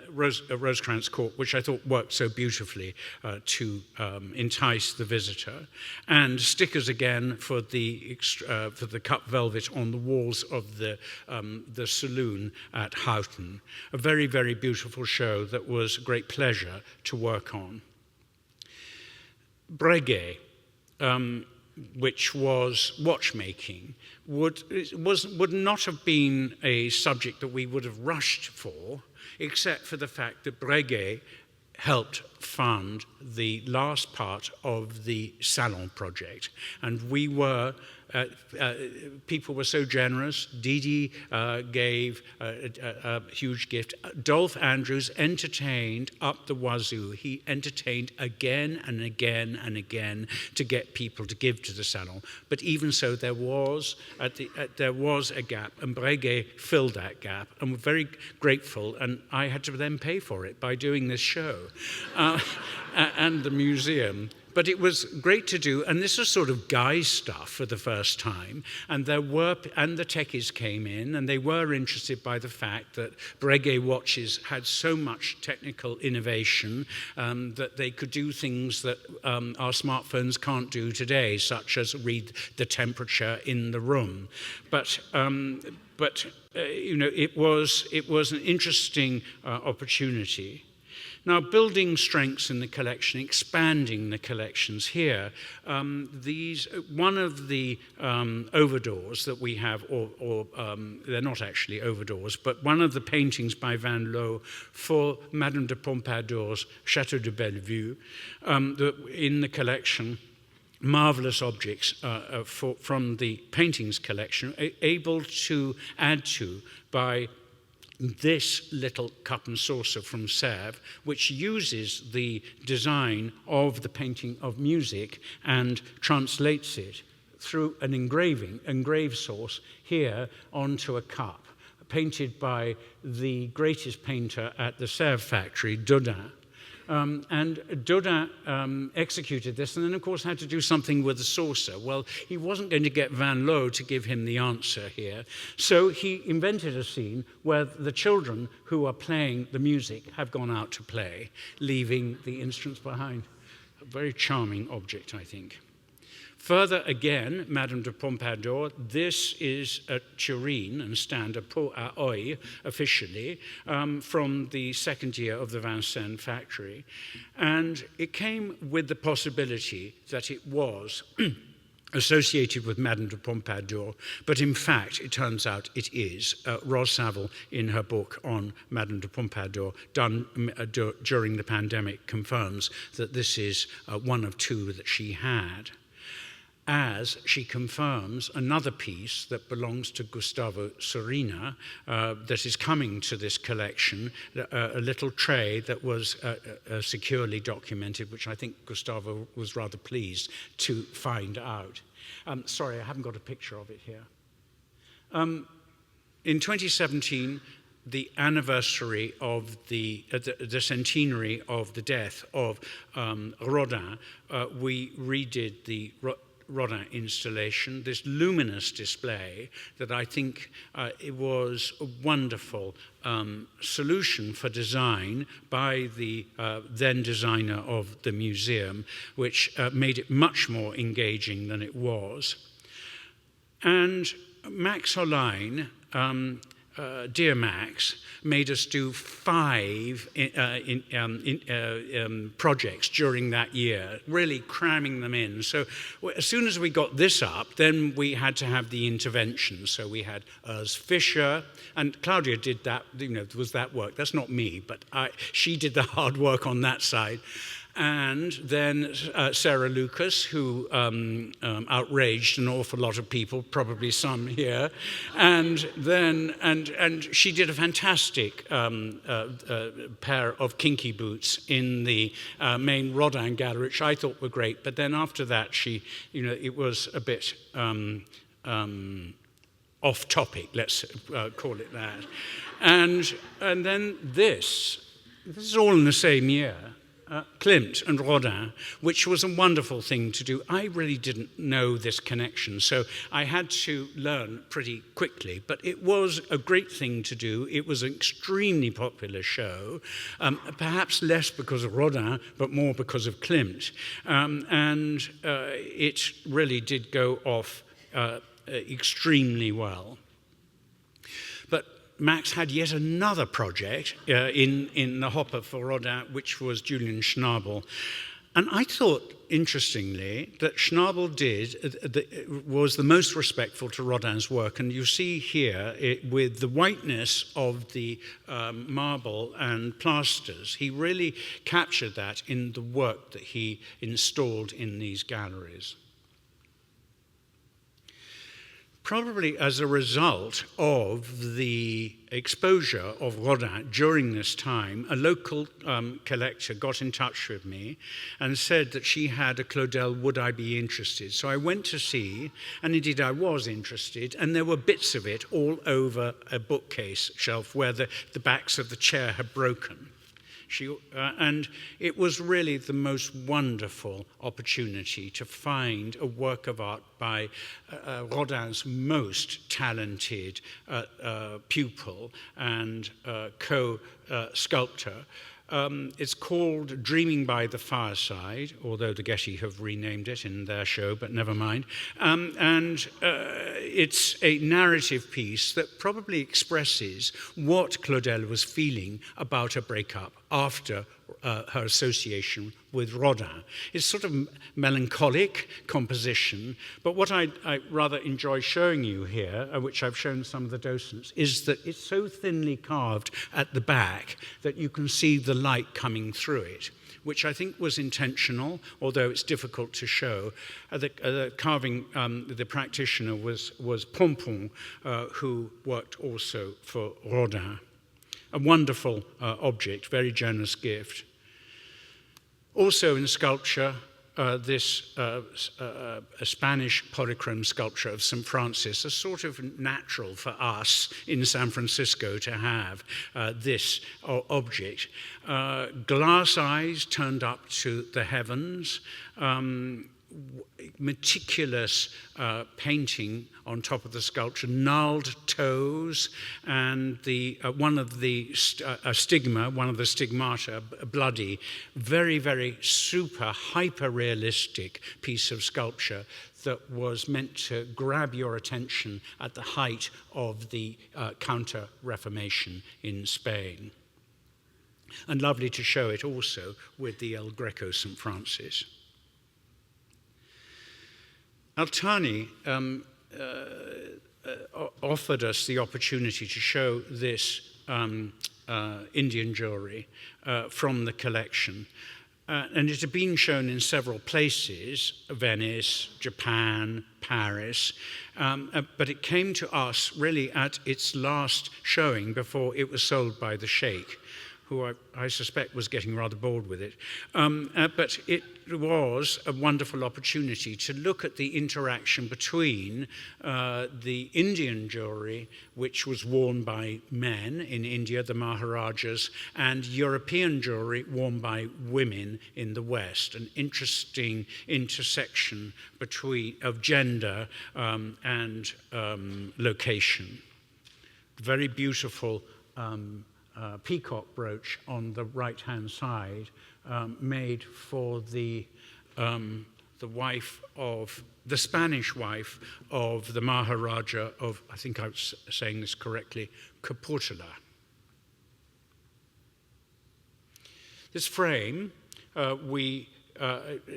Rosecrans Court, which I thought worked so beautifully to entice the visitor, and stickers again for the cut velvet on the walls of the saloon at Houghton. A very, very beautiful show that was a great pleasure to work on. Breguet, which was watchmaking, would not have been a subject that we would have rushed for, except for the fact that Breguet helped fund the last part of the Salon project. And we were, people were so generous. Didi gave a huge gift. Dolph Andrews entertained up the wazoo. He entertained again and again and again to get people to give to the Salon. But even so, there was a gap, and Breguet filled that gap, and we're very grateful. And I had to then pay for it by doing this show. And the museum. But it was great to do, and this was sort of guy stuff for the first time, and the techies came in, and they were interested by the fact that Breguet watches had so much technical innovation that they could do things that our smartphones can't do today, such as read the temperature in the room. But you know, it was an interesting opportunity. Now, building strengths in the collection, expanding the collections here. One of the overdoors that we have, or they're not actually overdoors, but one of the paintings by Van Loo for Madame de Pompadour's Château de Bellevue in the collection. Marvelous objects from the paintings collection, able to add to by this little cup and saucer from Sèvres, which uses the design of the painting of music and translates it through an engraved source here onto a cup, painted by the greatest painter at the Sèvres factory, Rodin. And Rodin executed this, and then, of course, had to do something with the saucer. Well, he wasn't going to get Van Loo to give him the answer here. So he invented a scene where the children who are playing the music have gone out to play, leaving the instruments behind. A very charming object, I think. Further again, Madame de Pompadour, this is a tureen and stand, a pot à oeil, officially, from the second year of the Vincennes factory. And it came with the possibility that it was associated with Madame de Pompadour, but in fact, it turns out it is. Rose Saville, in her book on Madame de Pompadour, done during the pandemic, confirms that this is one of two that she had. As she confirms another piece that belongs to Gustavo Soriano that is coming to this collection, a little tray that was securely documented, which I think Gustavo was rather pleased to find out. Sorry, I haven't got a picture of it here. In 2017, the anniversary of the centenary of the death of Rodin, we redid the Rodin installation, this luminous display that I think it was a wonderful solution for design by the then designer of the museum, which made it much more engaging than it was. And Max Hollein, dear Max, made us do 5 projects during that year, really cramming them in. So as soon as we got this up, then we had to have the intervention. So we had Urs Fischer, and Claudia did that, was that work. That's not me, but she did the hard work on that side. And then Sarah Lucas, who outraged an awful lot of people, probably some here, and she did a fantastic pair of kinky boots in the main Rodin gallery, which I thought were great. But then after that, it was a bit off topic, let's call it that. And then this is all in the same year. Klimt and Rodin, which was a wonderful thing to do. I really didn't know this connection, so I had to learn pretty quickly, but it was a great thing to do. It was an extremely popular show, perhaps less because of Rodin, but more because of Klimt. And it really did go off extremely well. But Max had yet another project in the hopper for Rodin, which was Julian Schnabel. And I thought, interestingly, that Schnabel was the most respectful to Rodin's work. And you see here, with the whiteness of the marble and plasters, he really captured that in the work that he installed in these galleries. Probably as a result of the exposure of Rodin during this time, a local collector got in touch with me and said that she had a Claudel, would I be interested? So I went to see, and indeed I was interested, and there were bits of it all over a bookcase shelf where the backs of the chair had broken. And it was really the most wonderful opportunity to find a work of art by Rodin's most talented pupil and co-sculptor. It's called Dreaming by the Fireside, although the Getty have renamed it in their show, but never mind. It's a narrative piece that probably expresses what Claudel was feeling about a breakup after her association with Rodin. It's sort of melancholic composition, but what I rather enjoy showing you here, which I've shown some of the docents, is that it's so thinly carved at the back that you can see the light coming through it, which I think was intentional, although it's difficult to show. The carving, the practitioner was Pompon, who worked also for Rodin. A wonderful object, very generous gift. Also in sculpture, this a Spanish polychrome sculpture of St. Francis, a sort of natural for us in San Francisco to have this object. Glass eyes turned up to the heavens. meticulous painting on top of the sculpture, gnarled toes, and one of the stigmata, bloody, very, very super, hyper-realistic piece of sculpture that was meant to grab your attention at the height of the Counter-Reformation in Spain. And lovely to show it also with the El Greco St. Francis. Altani offered us the opportunity to show this Indian jewelry from the collection. And it had been shown in several places, Venice, Japan, Paris, but it came to us really at its last showing before it was sold by the Sheikh, who I suspect was getting rather bored with it. But it was a wonderful opportunity to look at the interaction between the Indian jewelry, which was worn by men in India, the Maharajas, and European jewelry worn by women in the West, an interesting intersection of gender and location. Very beautiful peacock brooch on the right-hand side, made for the wife of the Spanish wife of the Maharaja of, I think I was saying this correctly, Kapurthala. This frame we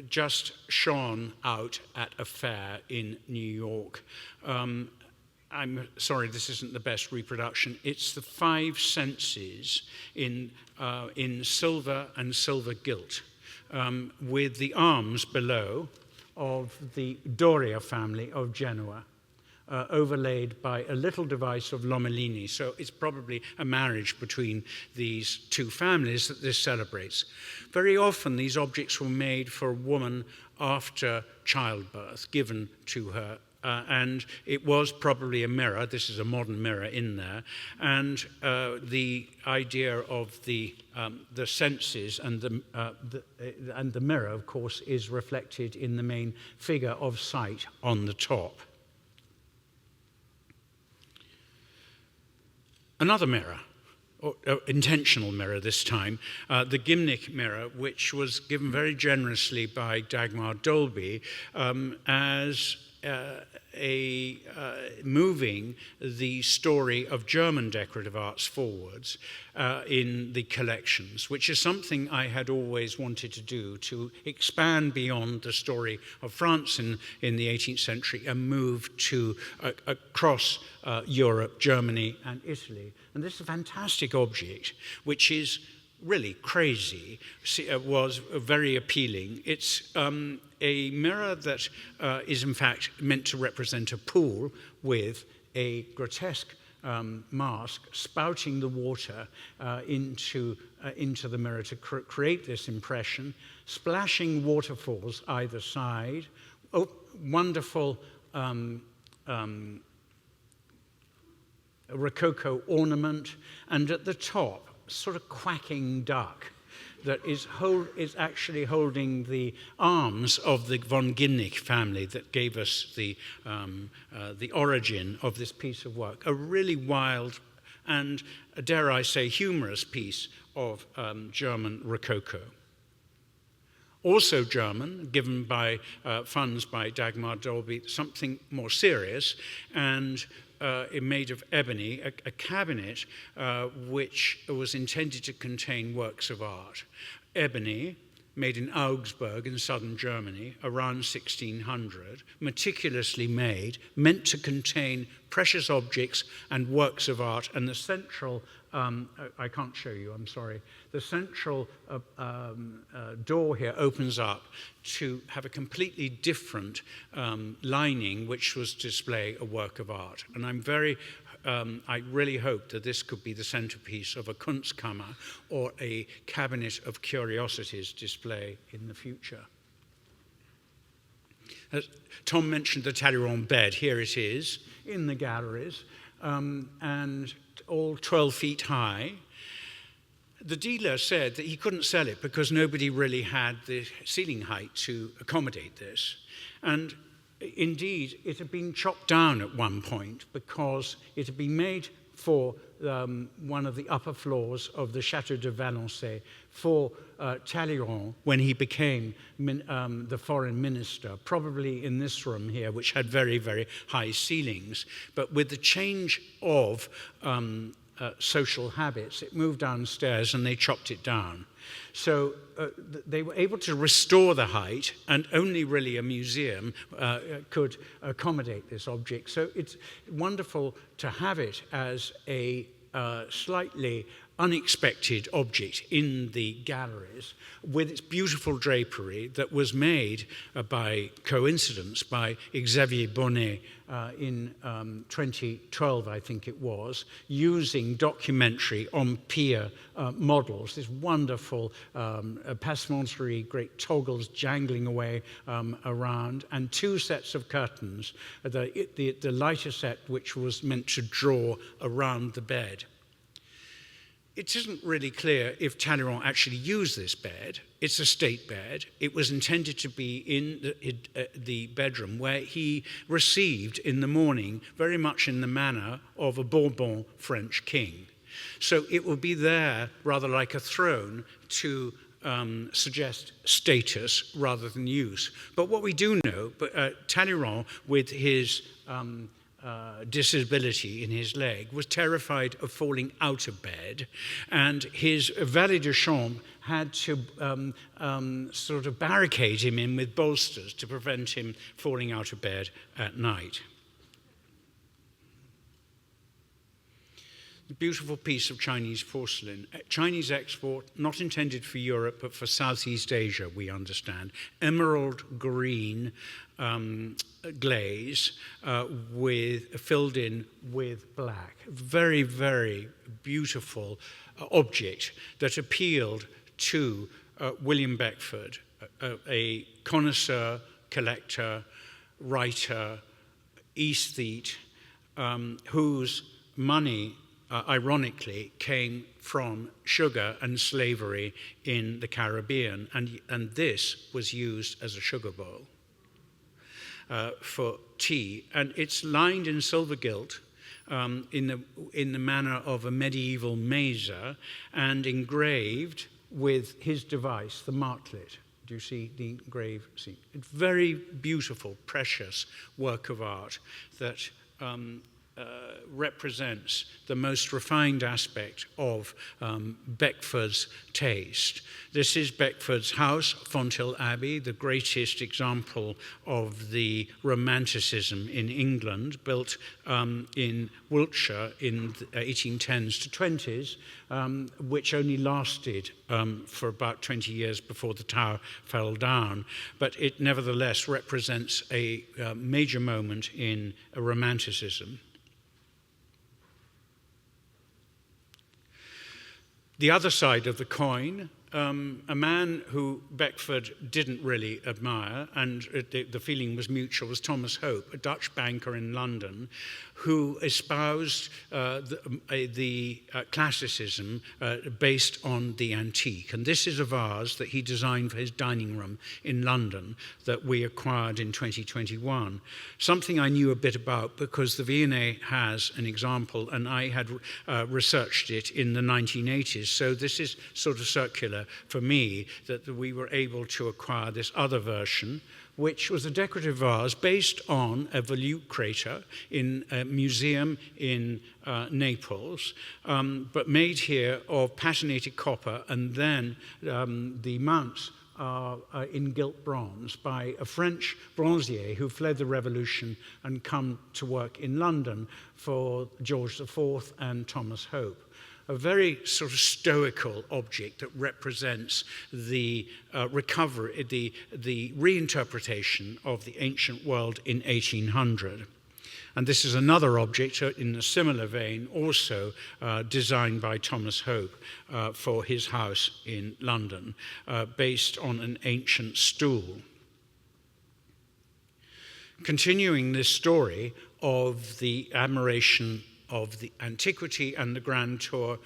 just shone out at a fair in New York. I'm sorry, this isn't the best reproduction. It's the 5 senses in silver and silver gilt, with the arms below of the Doria family of Genoa, overlaid by a little device of Lomellini. So it's probably a marriage between these two families that this celebrates. Very often these objects were made for a woman after childbirth, given to her. And it was probably a mirror. This is a modern mirror in there, and the idea of the senses and the mirror, of course, is reflected in the main figure of sight on the top. Another mirror, or intentional mirror this time, the Gimnick mirror, which was given very generously by Dagmar Dolby as moving the story of German decorative arts forwards in the collections, which is something I had always wanted to do, to expand beyond the story of France in the 18th century and move to across Europe, Germany, and Italy. And this is a fantastic object, which is really crazy, was very appealing. It's a mirror that is in fact meant to represent a pool with a grotesque mask spouting the water into the mirror to create this impression, splashing waterfalls either side, wonderful Rococo ornament, and at the top, sort of quacking duck that is actually holding the arms of the von Gimnick family that gave us the origin of this piece of work. A really wild and, dare I say, humorous piece of German Rococo. Also German, given by funds by Dagmar Dolby, something more serious, and made of ebony, a cabinet which was intended to contain works of art. Ebony, made in Augsburg in southern Germany around 1600, meticulously made, meant to contain precious objects and works of art, and the central, I can't show you, I'm sorry, the central door here opens up to have a completely different lining, which was to display a work of art. And I really hope that this could be the centerpiece of a Kunstkammer or a cabinet of curiosities display in the future. As Tom mentioned the Talleyrand bed. Here it is in the galleries, and all 12 feet high. the dealer said that he couldn't sell it because nobody really had the ceiling height to accommodate this. And indeed, it had been chopped down at one point because it had been made for one of the upper floors of the Château de Valençay for Talleyrand when he became the foreign minister, probably in this room here, which had very, very high ceilings. But with the change of social habits, it moved downstairs and they chopped it down. So they were able to restore the height, and only really a museum could accommodate this object. So it's wonderful to have it as a slightly unexpected object in the galleries, with its beautiful drapery that was made by coincidence by Xavier Bonnet in 2012, I think it was, using documentary on pier models, this wonderful passementerie, great toggles jangling away around, and two sets of curtains, the lighter set which was meant to draw around the bed. It isn't really clear if Talleyrand actually used this bed. It's a state bed. It was intended to be in the bedroom where he received in the morning, very much in the manner of a Bourbon French king. So it will be there rather like a throne to suggest status rather than use. But what we do know, Talleyrand, with his disability in his leg, was terrified of falling out of bed, and his valet de chambre had to sort of barricade him in with bolsters to prevent him falling out of bed at night. A beautiful piece of Chinese porcelain. Chinese export, not intended for Europe, but for Southeast Asia, we understand. Emerald green glaze filled in with black. Very, very beautiful object that appealed to William Beckford, a connoisseur, collector, writer, aesthete, whose money ironically, came from sugar and slavery in the Caribbean, and this was used as a sugar bowl for tea, and it's lined in silver gilt in the manner of a medieval mazer, and engraved with his device, the martlet. Do you see the engraved scene? It's very beautiful, precious work of art that represents the most refined aspect of Beckford's taste. This is Beckford's house, Fonthill Abbey, the greatest example of the Romanticism in England, built in Wiltshire in the 1810s to 20s, which only lasted for about 20 years before the tower fell down. But it nevertheless represents a major moment in Romanticism. The other side of the coin, a man who Beckford didn't really admire, and the feeling was mutual, was Thomas Hope, a Dutch banker in London, who espoused the classicism based on the antique. And this is a vase that he designed for his dining room in London that we acquired in 2021. Something I knew a bit about because the V&A has an example, and I had researched it in the 1980s. So this is sort of circular for me, that we were able to acquire this other version, which was a decorative vase based on a volute crater in a museum in Naples, but made here of patinated copper, and then the mounts are in gilt bronze by a French bronzier who fled the revolution and come to work in London for George IV and Thomas Hope. A very sort of stoical object that represents the recovery, the reinterpretation of the ancient world in 1800. And this is another object in a similar vein, also designed by Thomas Hope for his house in London, based on an ancient stool. Continuing this story of the admiration of the antiquity and the grand tour,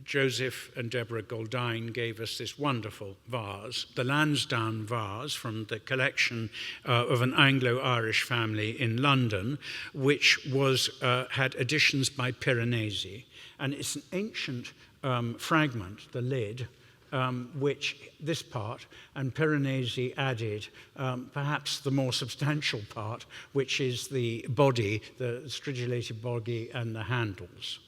Joseph and Deborah Goldine gave us this wonderful vase, the Lansdowne vase from the collection of an Anglo-Irish family in London, which had additions by Piranesi. And it's an ancient fragment, the lid, which this part, and Piranesi added perhaps the more substantial part, which is the body, the stridulated body and the handles.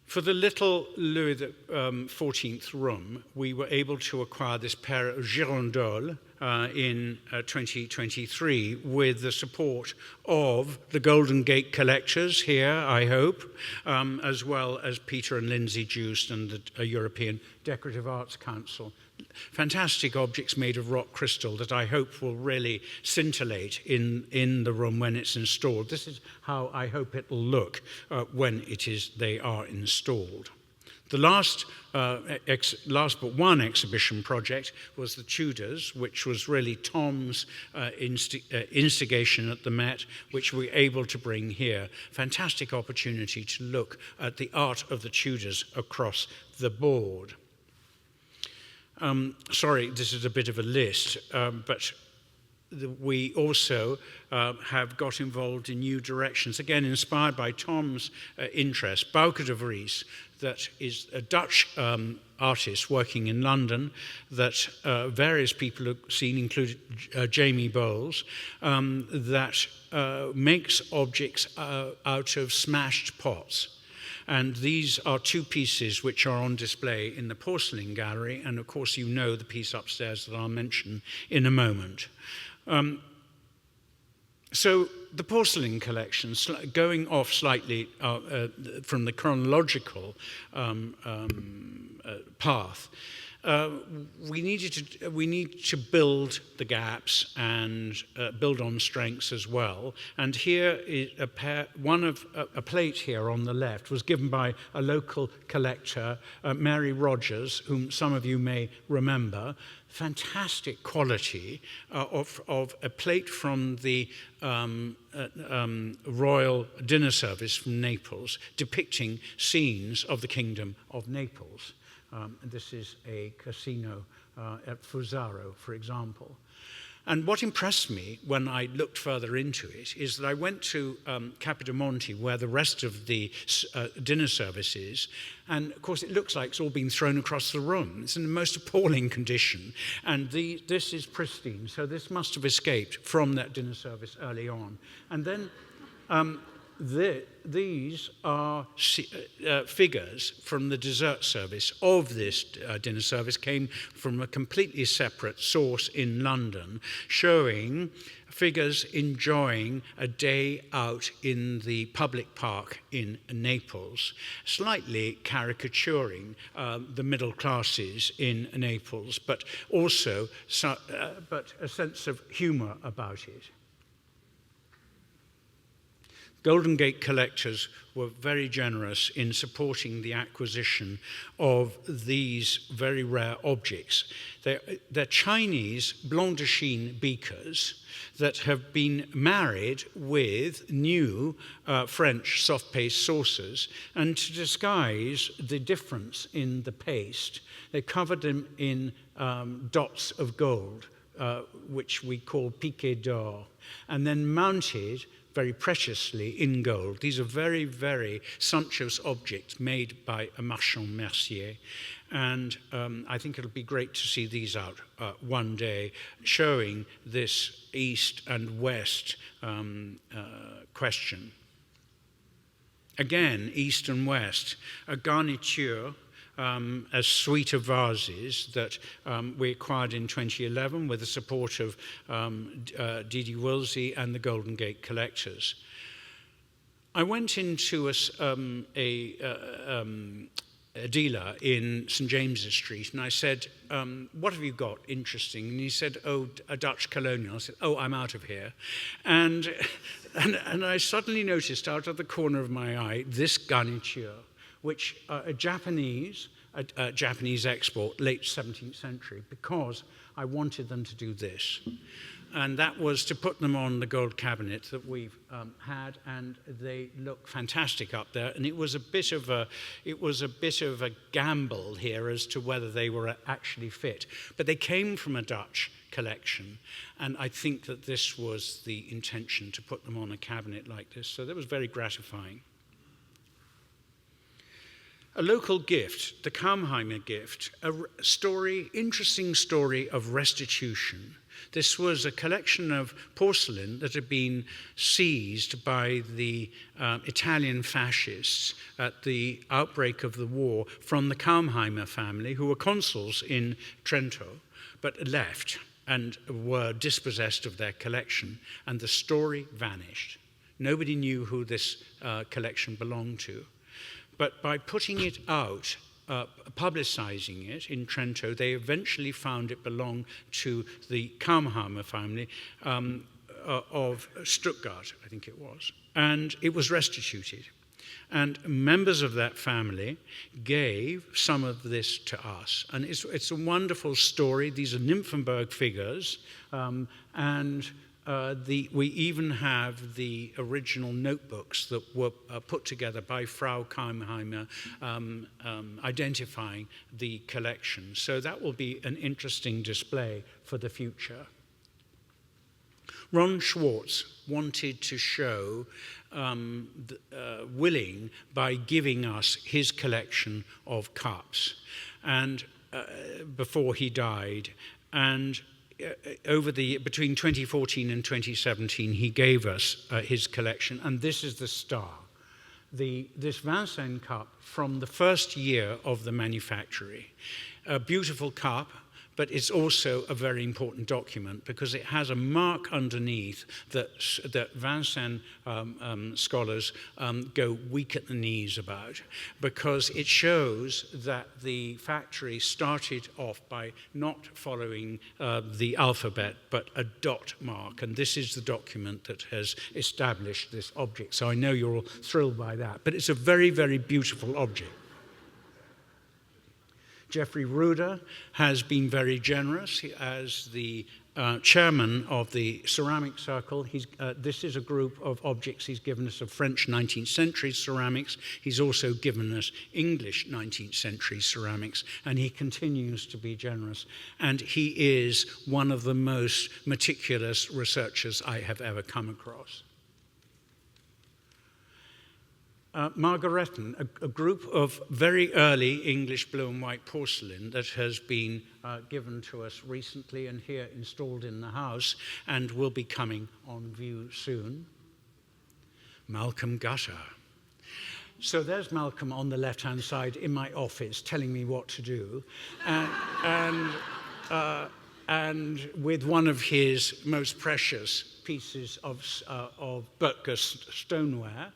For the little Louis XIV room, we were able to acquire this pair of girandoles in 2023 with the support of the Golden Gate collectors here, I hope, as well as Peter and Lindsay Joost and the European Decorative Arts Council. Fantastic objects made of rock crystal that I hope will really scintillate in the room when it's installed. This is how I hope it will look when they are installed. The last but one exhibition project was the Tudors, which was really Tom's instigation at the Met, which we were able to bring here. Fantastic opportunity to look at the art of the Tudors across the board. Sorry, this is a bit of a list, but we also have got involved in new directions, again inspired by Tom's interest. Bouke de Vries, that is a Dutch artist working in London that various people have seen, including Jamie Bowles, that makes objects out of smashed pots. And these are two pieces which are on display in the porcelain gallery, and of course you know the piece upstairs that I'll mention in a moment. So the porcelain collection, going off slightly from the chronological path, we need to build the gaps and build on strengths as well. And here is a plate here on the left was given by a local collector, Mary Rogers, whom some of you may remember. Fantastic quality of a plate from the royal dinner service from Naples, depicting scenes of the Kingdom of Naples. This is a casino at Fusaro, for example. And what impressed me when I looked further into it is that I went to Capodimonte, where the rest of the dinner service is, and of course it looks like it's all been thrown across the room. It's in the most appalling condition, and this is pristine, so this must have escaped from that dinner service early on. And then these are figures from the dessert service of this dinner service, came from a completely separate source in London, showing figures enjoying a day out in the public park in Naples, slightly caricaturing the middle classes in Naples, but also but a sense of humour about it. Golden Gate collectors were very generous in supporting the acquisition of these very rare objects. They're Chinese Blanc de Chine beakers that have been married with new French soft paste saucers, and to disguise the difference in the paste, they covered them in dots of gold, which we call piqué d'or, and then mounted very preciously in gold. These are very, very sumptuous objects made by a Marchand Mercier. And I think it'll be great to see these out one day, showing this East and West question. Again, East and West, a garniture, a suite of vases that we acquired in 2011 with the support of Didi Woolsey and the Golden Gate collectors. I went into a dealer in St. James's Street, and I said, what have you got interesting? And he said, oh, a Dutch colonial. I said, oh, I'm out of here. And I suddenly noticed out of the corner of my eye this garniture, which a Japanese a Japanese export, late 17th century, because I wanted them to do this. And that was to put them on the gold cabinet that we've had, and they look fantastic up there. And it was a bit of a gamble here as to whether they were actually fit. But they came from a Dutch collection, and I think that this was the intention, to put them on a cabinet like this. So that was very gratifying. A local gift, the Kammheimer gift, a story, interesting story of restitution. This was a collection of porcelain that had been seized by the Italian fascists at the outbreak of the war from the Kammheimer family, who were consuls in Trento, but left and were dispossessed of their collection, and the story vanished. Nobody knew who this collection belonged to. But by putting it out, publicizing it in Trento, they eventually found it belonged to the Kammheimer family of Stuttgart, I think it was. And it was restituted. And members of that family gave some of this to us. And it's a wonderful story. These are Nymphenburg figures. We even have the original notebooks that were put together by Frau Kammheimer, identifying the collection. So that will be an interesting display for the future. Ron Schwartz wanted to show willing by giving us his collection of cups, and before he died, and between 2014 and 2017, he gave us his collection, and this is the star. This Vincennes cup from the first year of the manufacture. A beautiful cup, but it's also a very important document because it has a mark underneath that Vincennes scholars go weak at the knees about, because it shows that the factory started off by not following the alphabet, but a dot mark, and this is the document that has established this object. So I know you're all thrilled by that, but it's a very, very beautiful object. Jeffrey Ruder has been very generous as the chairman of the Ceramic Circle. This is a group of objects he's given us of French 19th century ceramics. He's also given us English 19th century ceramics, and he continues to be generous. And he is one of the most meticulous researchers I have ever come across. Margaretten, a group of very early English blue and white porcelain that has been given to us recently and here installed in the house and will be coming on view soon. Malcolm Gutter. So there's Malcolm on the left-hand side in my office telling me what to do. And with one of his most precious pieces of Böttger stoneware.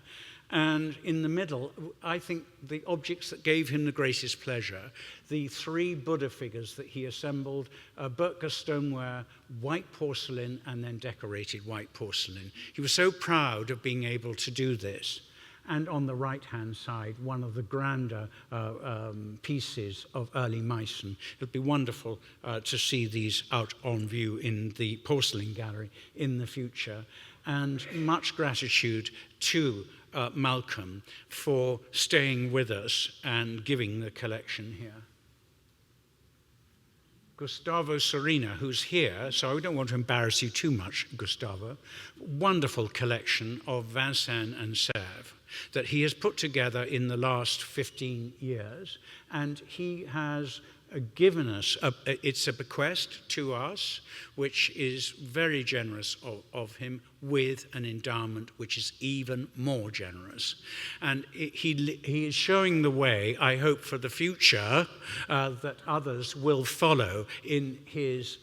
And in the middle, I think the objects that gave him the greatest pleasure, the three Buddha figures that he assembled, Böttger stoneware, white porcelain, and then decorated white porcelain. He was so proud of being able to do this. And on the right-hand side, one of the grander pieces of early Meissen. It'll be wonderful to see these out on view in the porcelain gallery in the future. And much gratitude to Malcolm for staying with us and giving the collection here. Gustavo Serena, who's here, so I don't want to embarrass you too much, Gustavo. Wonderful collection of Vincennes and Sèvres that he has put together in the last 15 years, and he has given us, it's a bequest to us, which is very generous of him, with an endowment which is even more generous. And he is showing the way, I hope, for the future, that others will follow his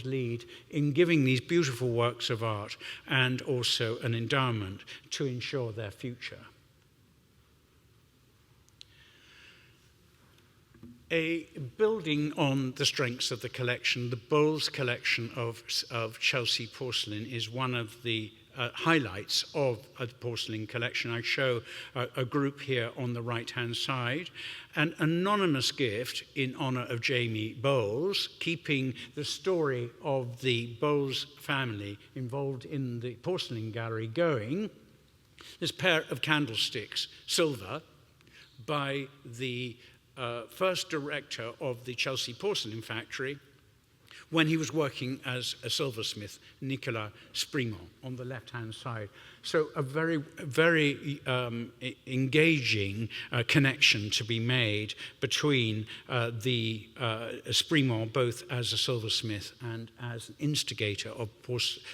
lead in giving these beautiful works of art and also an endowment to ensure their future. Building on the strengths of the collection, the Bowles collection of Chelsea porcelain is one of the highlights of the porcelain collection. I show a group here on the right-hand side. An anonymous gift in honor of Jamie Bowles, keeping the story of the Bowles family involved in the porcelain gallery going. This pair of candlesticks, silver, by the first director of the Chelsea porcelain factory when he was working as a silversmith, Nicolas Springant, on the left-hand side. So a very, very engaging connection to be made between the Springant, both as a silversmith and as an instigator of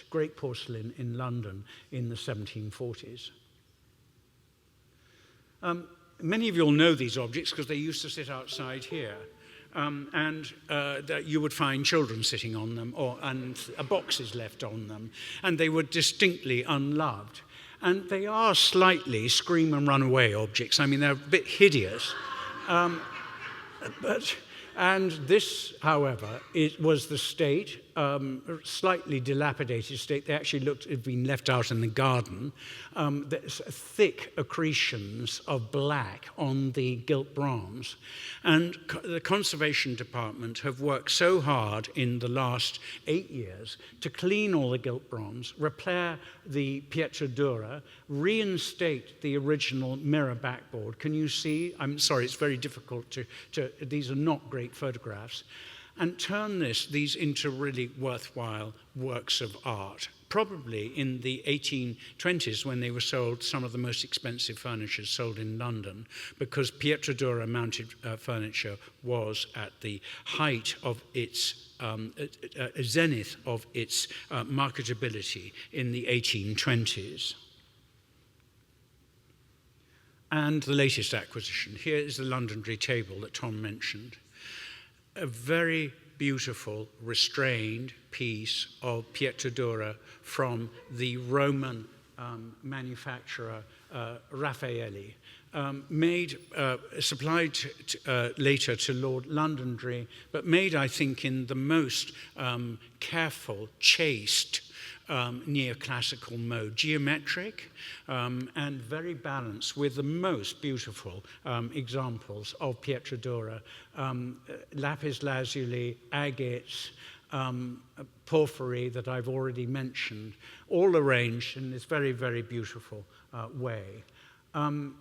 great porcelain in London in the 1740s. Many of you will know these objects because they used to sit outside here. That you would find children sitting on them and boxes left on them. And they were distinctly unloved. And they are slightly scream and run away objects. I mean, they're a bit hideous. And this, however, it was the state, slightly dilapidated state. They actually looked had been left out in the garden. There's thick accretions of black on the gilt bronze. And the Conservation Department have worked so hard in the last 8 years to clean all the gilt bronze, repair the pietre dure, reinstate the original mirror backboard. Can you see? I'm sorry, it's very difficult these are not great photographs. And turn these into really worthwhile works of art. Probably in the 1820s when they were sold, some of the most expensive furniture sold in London, because pietre dure mounted furniture was at the height of its zenith of its marketability in the 1820s. And the latest acquisition. Here is the Londonderry table that Tom mentioned. A very beautiful, restrained piece of pietre dure from the Roman manufacturer Raffaelli, supplied later to Lord Londonderry, but made, I think, in the most careful, chaste, neoclassical mode, geometric and very balanced, with the most beautiful examples of pietre dure, lapis lazuli, agates, porphyry that I've already mentioned, all arranged in this very, very beautiful way. And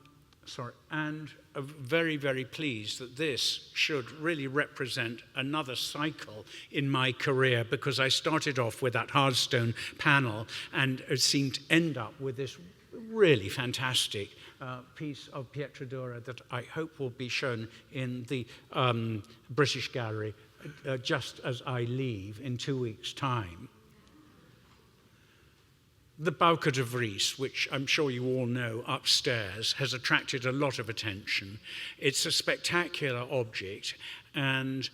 I'm very, very pleased that this should really represent another cycle in my career, because I started off with that hardstone panel and it seemed to end up with this really fantastic piece of pietre dure that I hope will be shown in the British Gallery just as I leave in 2 weeks' time. The Bouke de Vries, which I'm sure you all know upstairs, has attracted a lot of attention. It's a spectacular object, and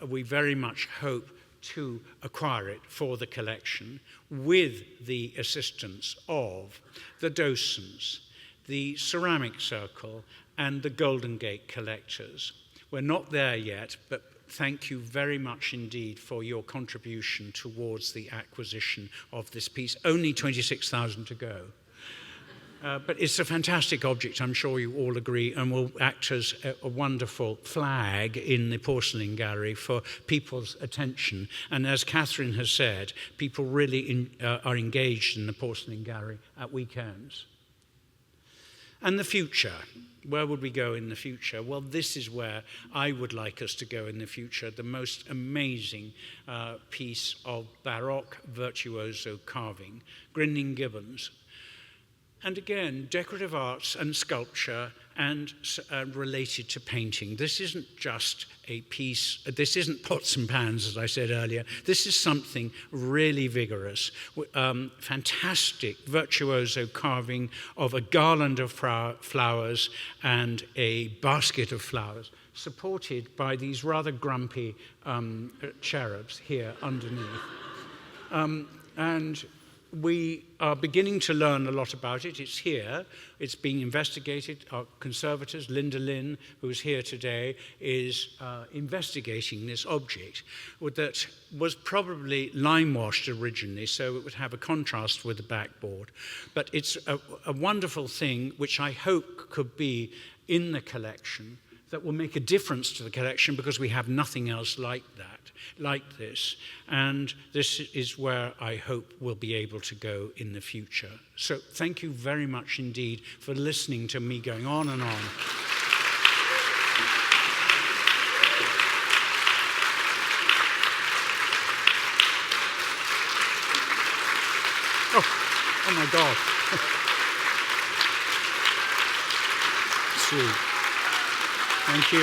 we very much hope to acquire it for the collection with the assistance of the Dawsons, the Ceramic Circle, and the Golden Gate collectors. We're not there yet, but thank you very much indeed for your contribution towards the acquisition of this piece. Only 26,000 to go. But it's a fantastic object, I'm sure you all agree, and will act as a wonderful flag in the porcelain gallery for people's attention. And as Catherine has said, people really are engaged in the porcelain gallery at weekends. And the future. Where would we go in the future? Well, this is where I would like us to go in the future, the most amazing piece of Baroque virtuoso carving, Grinning Gibbons. And again, decorative arts and sculpture and related to painting. This isn't just a piece, this isn't pots and pans, as I said earlier. This is something really vigorous. Fantastic virtuoso carving of a garland of flowers and a basket of flowers, supported by these rather grumpy cherubs here underneath. And we are beginning to learn a lot about it. It's here. It's being investigated. Our conservators, Linda Lynn, who is here today, is investigating this object that was probably lime-washed originally, so it would have a contrast with the backboard. But it's a wonderful thing, which I hope could be in the collection, that will make a difference to the collection, because we have nothing else like that, like this. And this is where I hope we'll be able to go in the future. So thank you very much indeed for listening to me going on and on. Oh my God. Sweet. Thank you.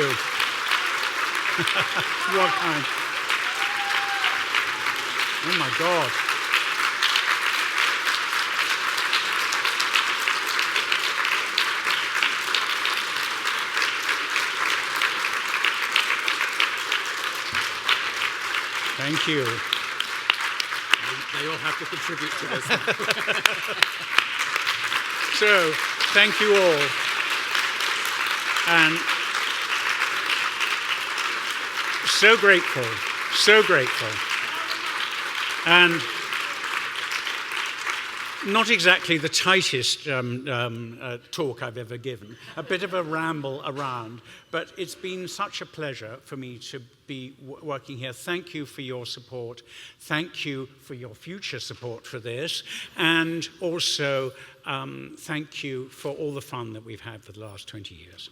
You are kind. Oh my God. Thank you. They all have to contribute to this. So, thank you all. And so grateful, so grateful. And not exactly the tightest talk I've ever given, a bit of a ramble around, but it's been such a pleasure for me to be working here. Thank you for your support. Thank you for your future support for this. And also, thank you for all the fun that we've had for the last 20 years.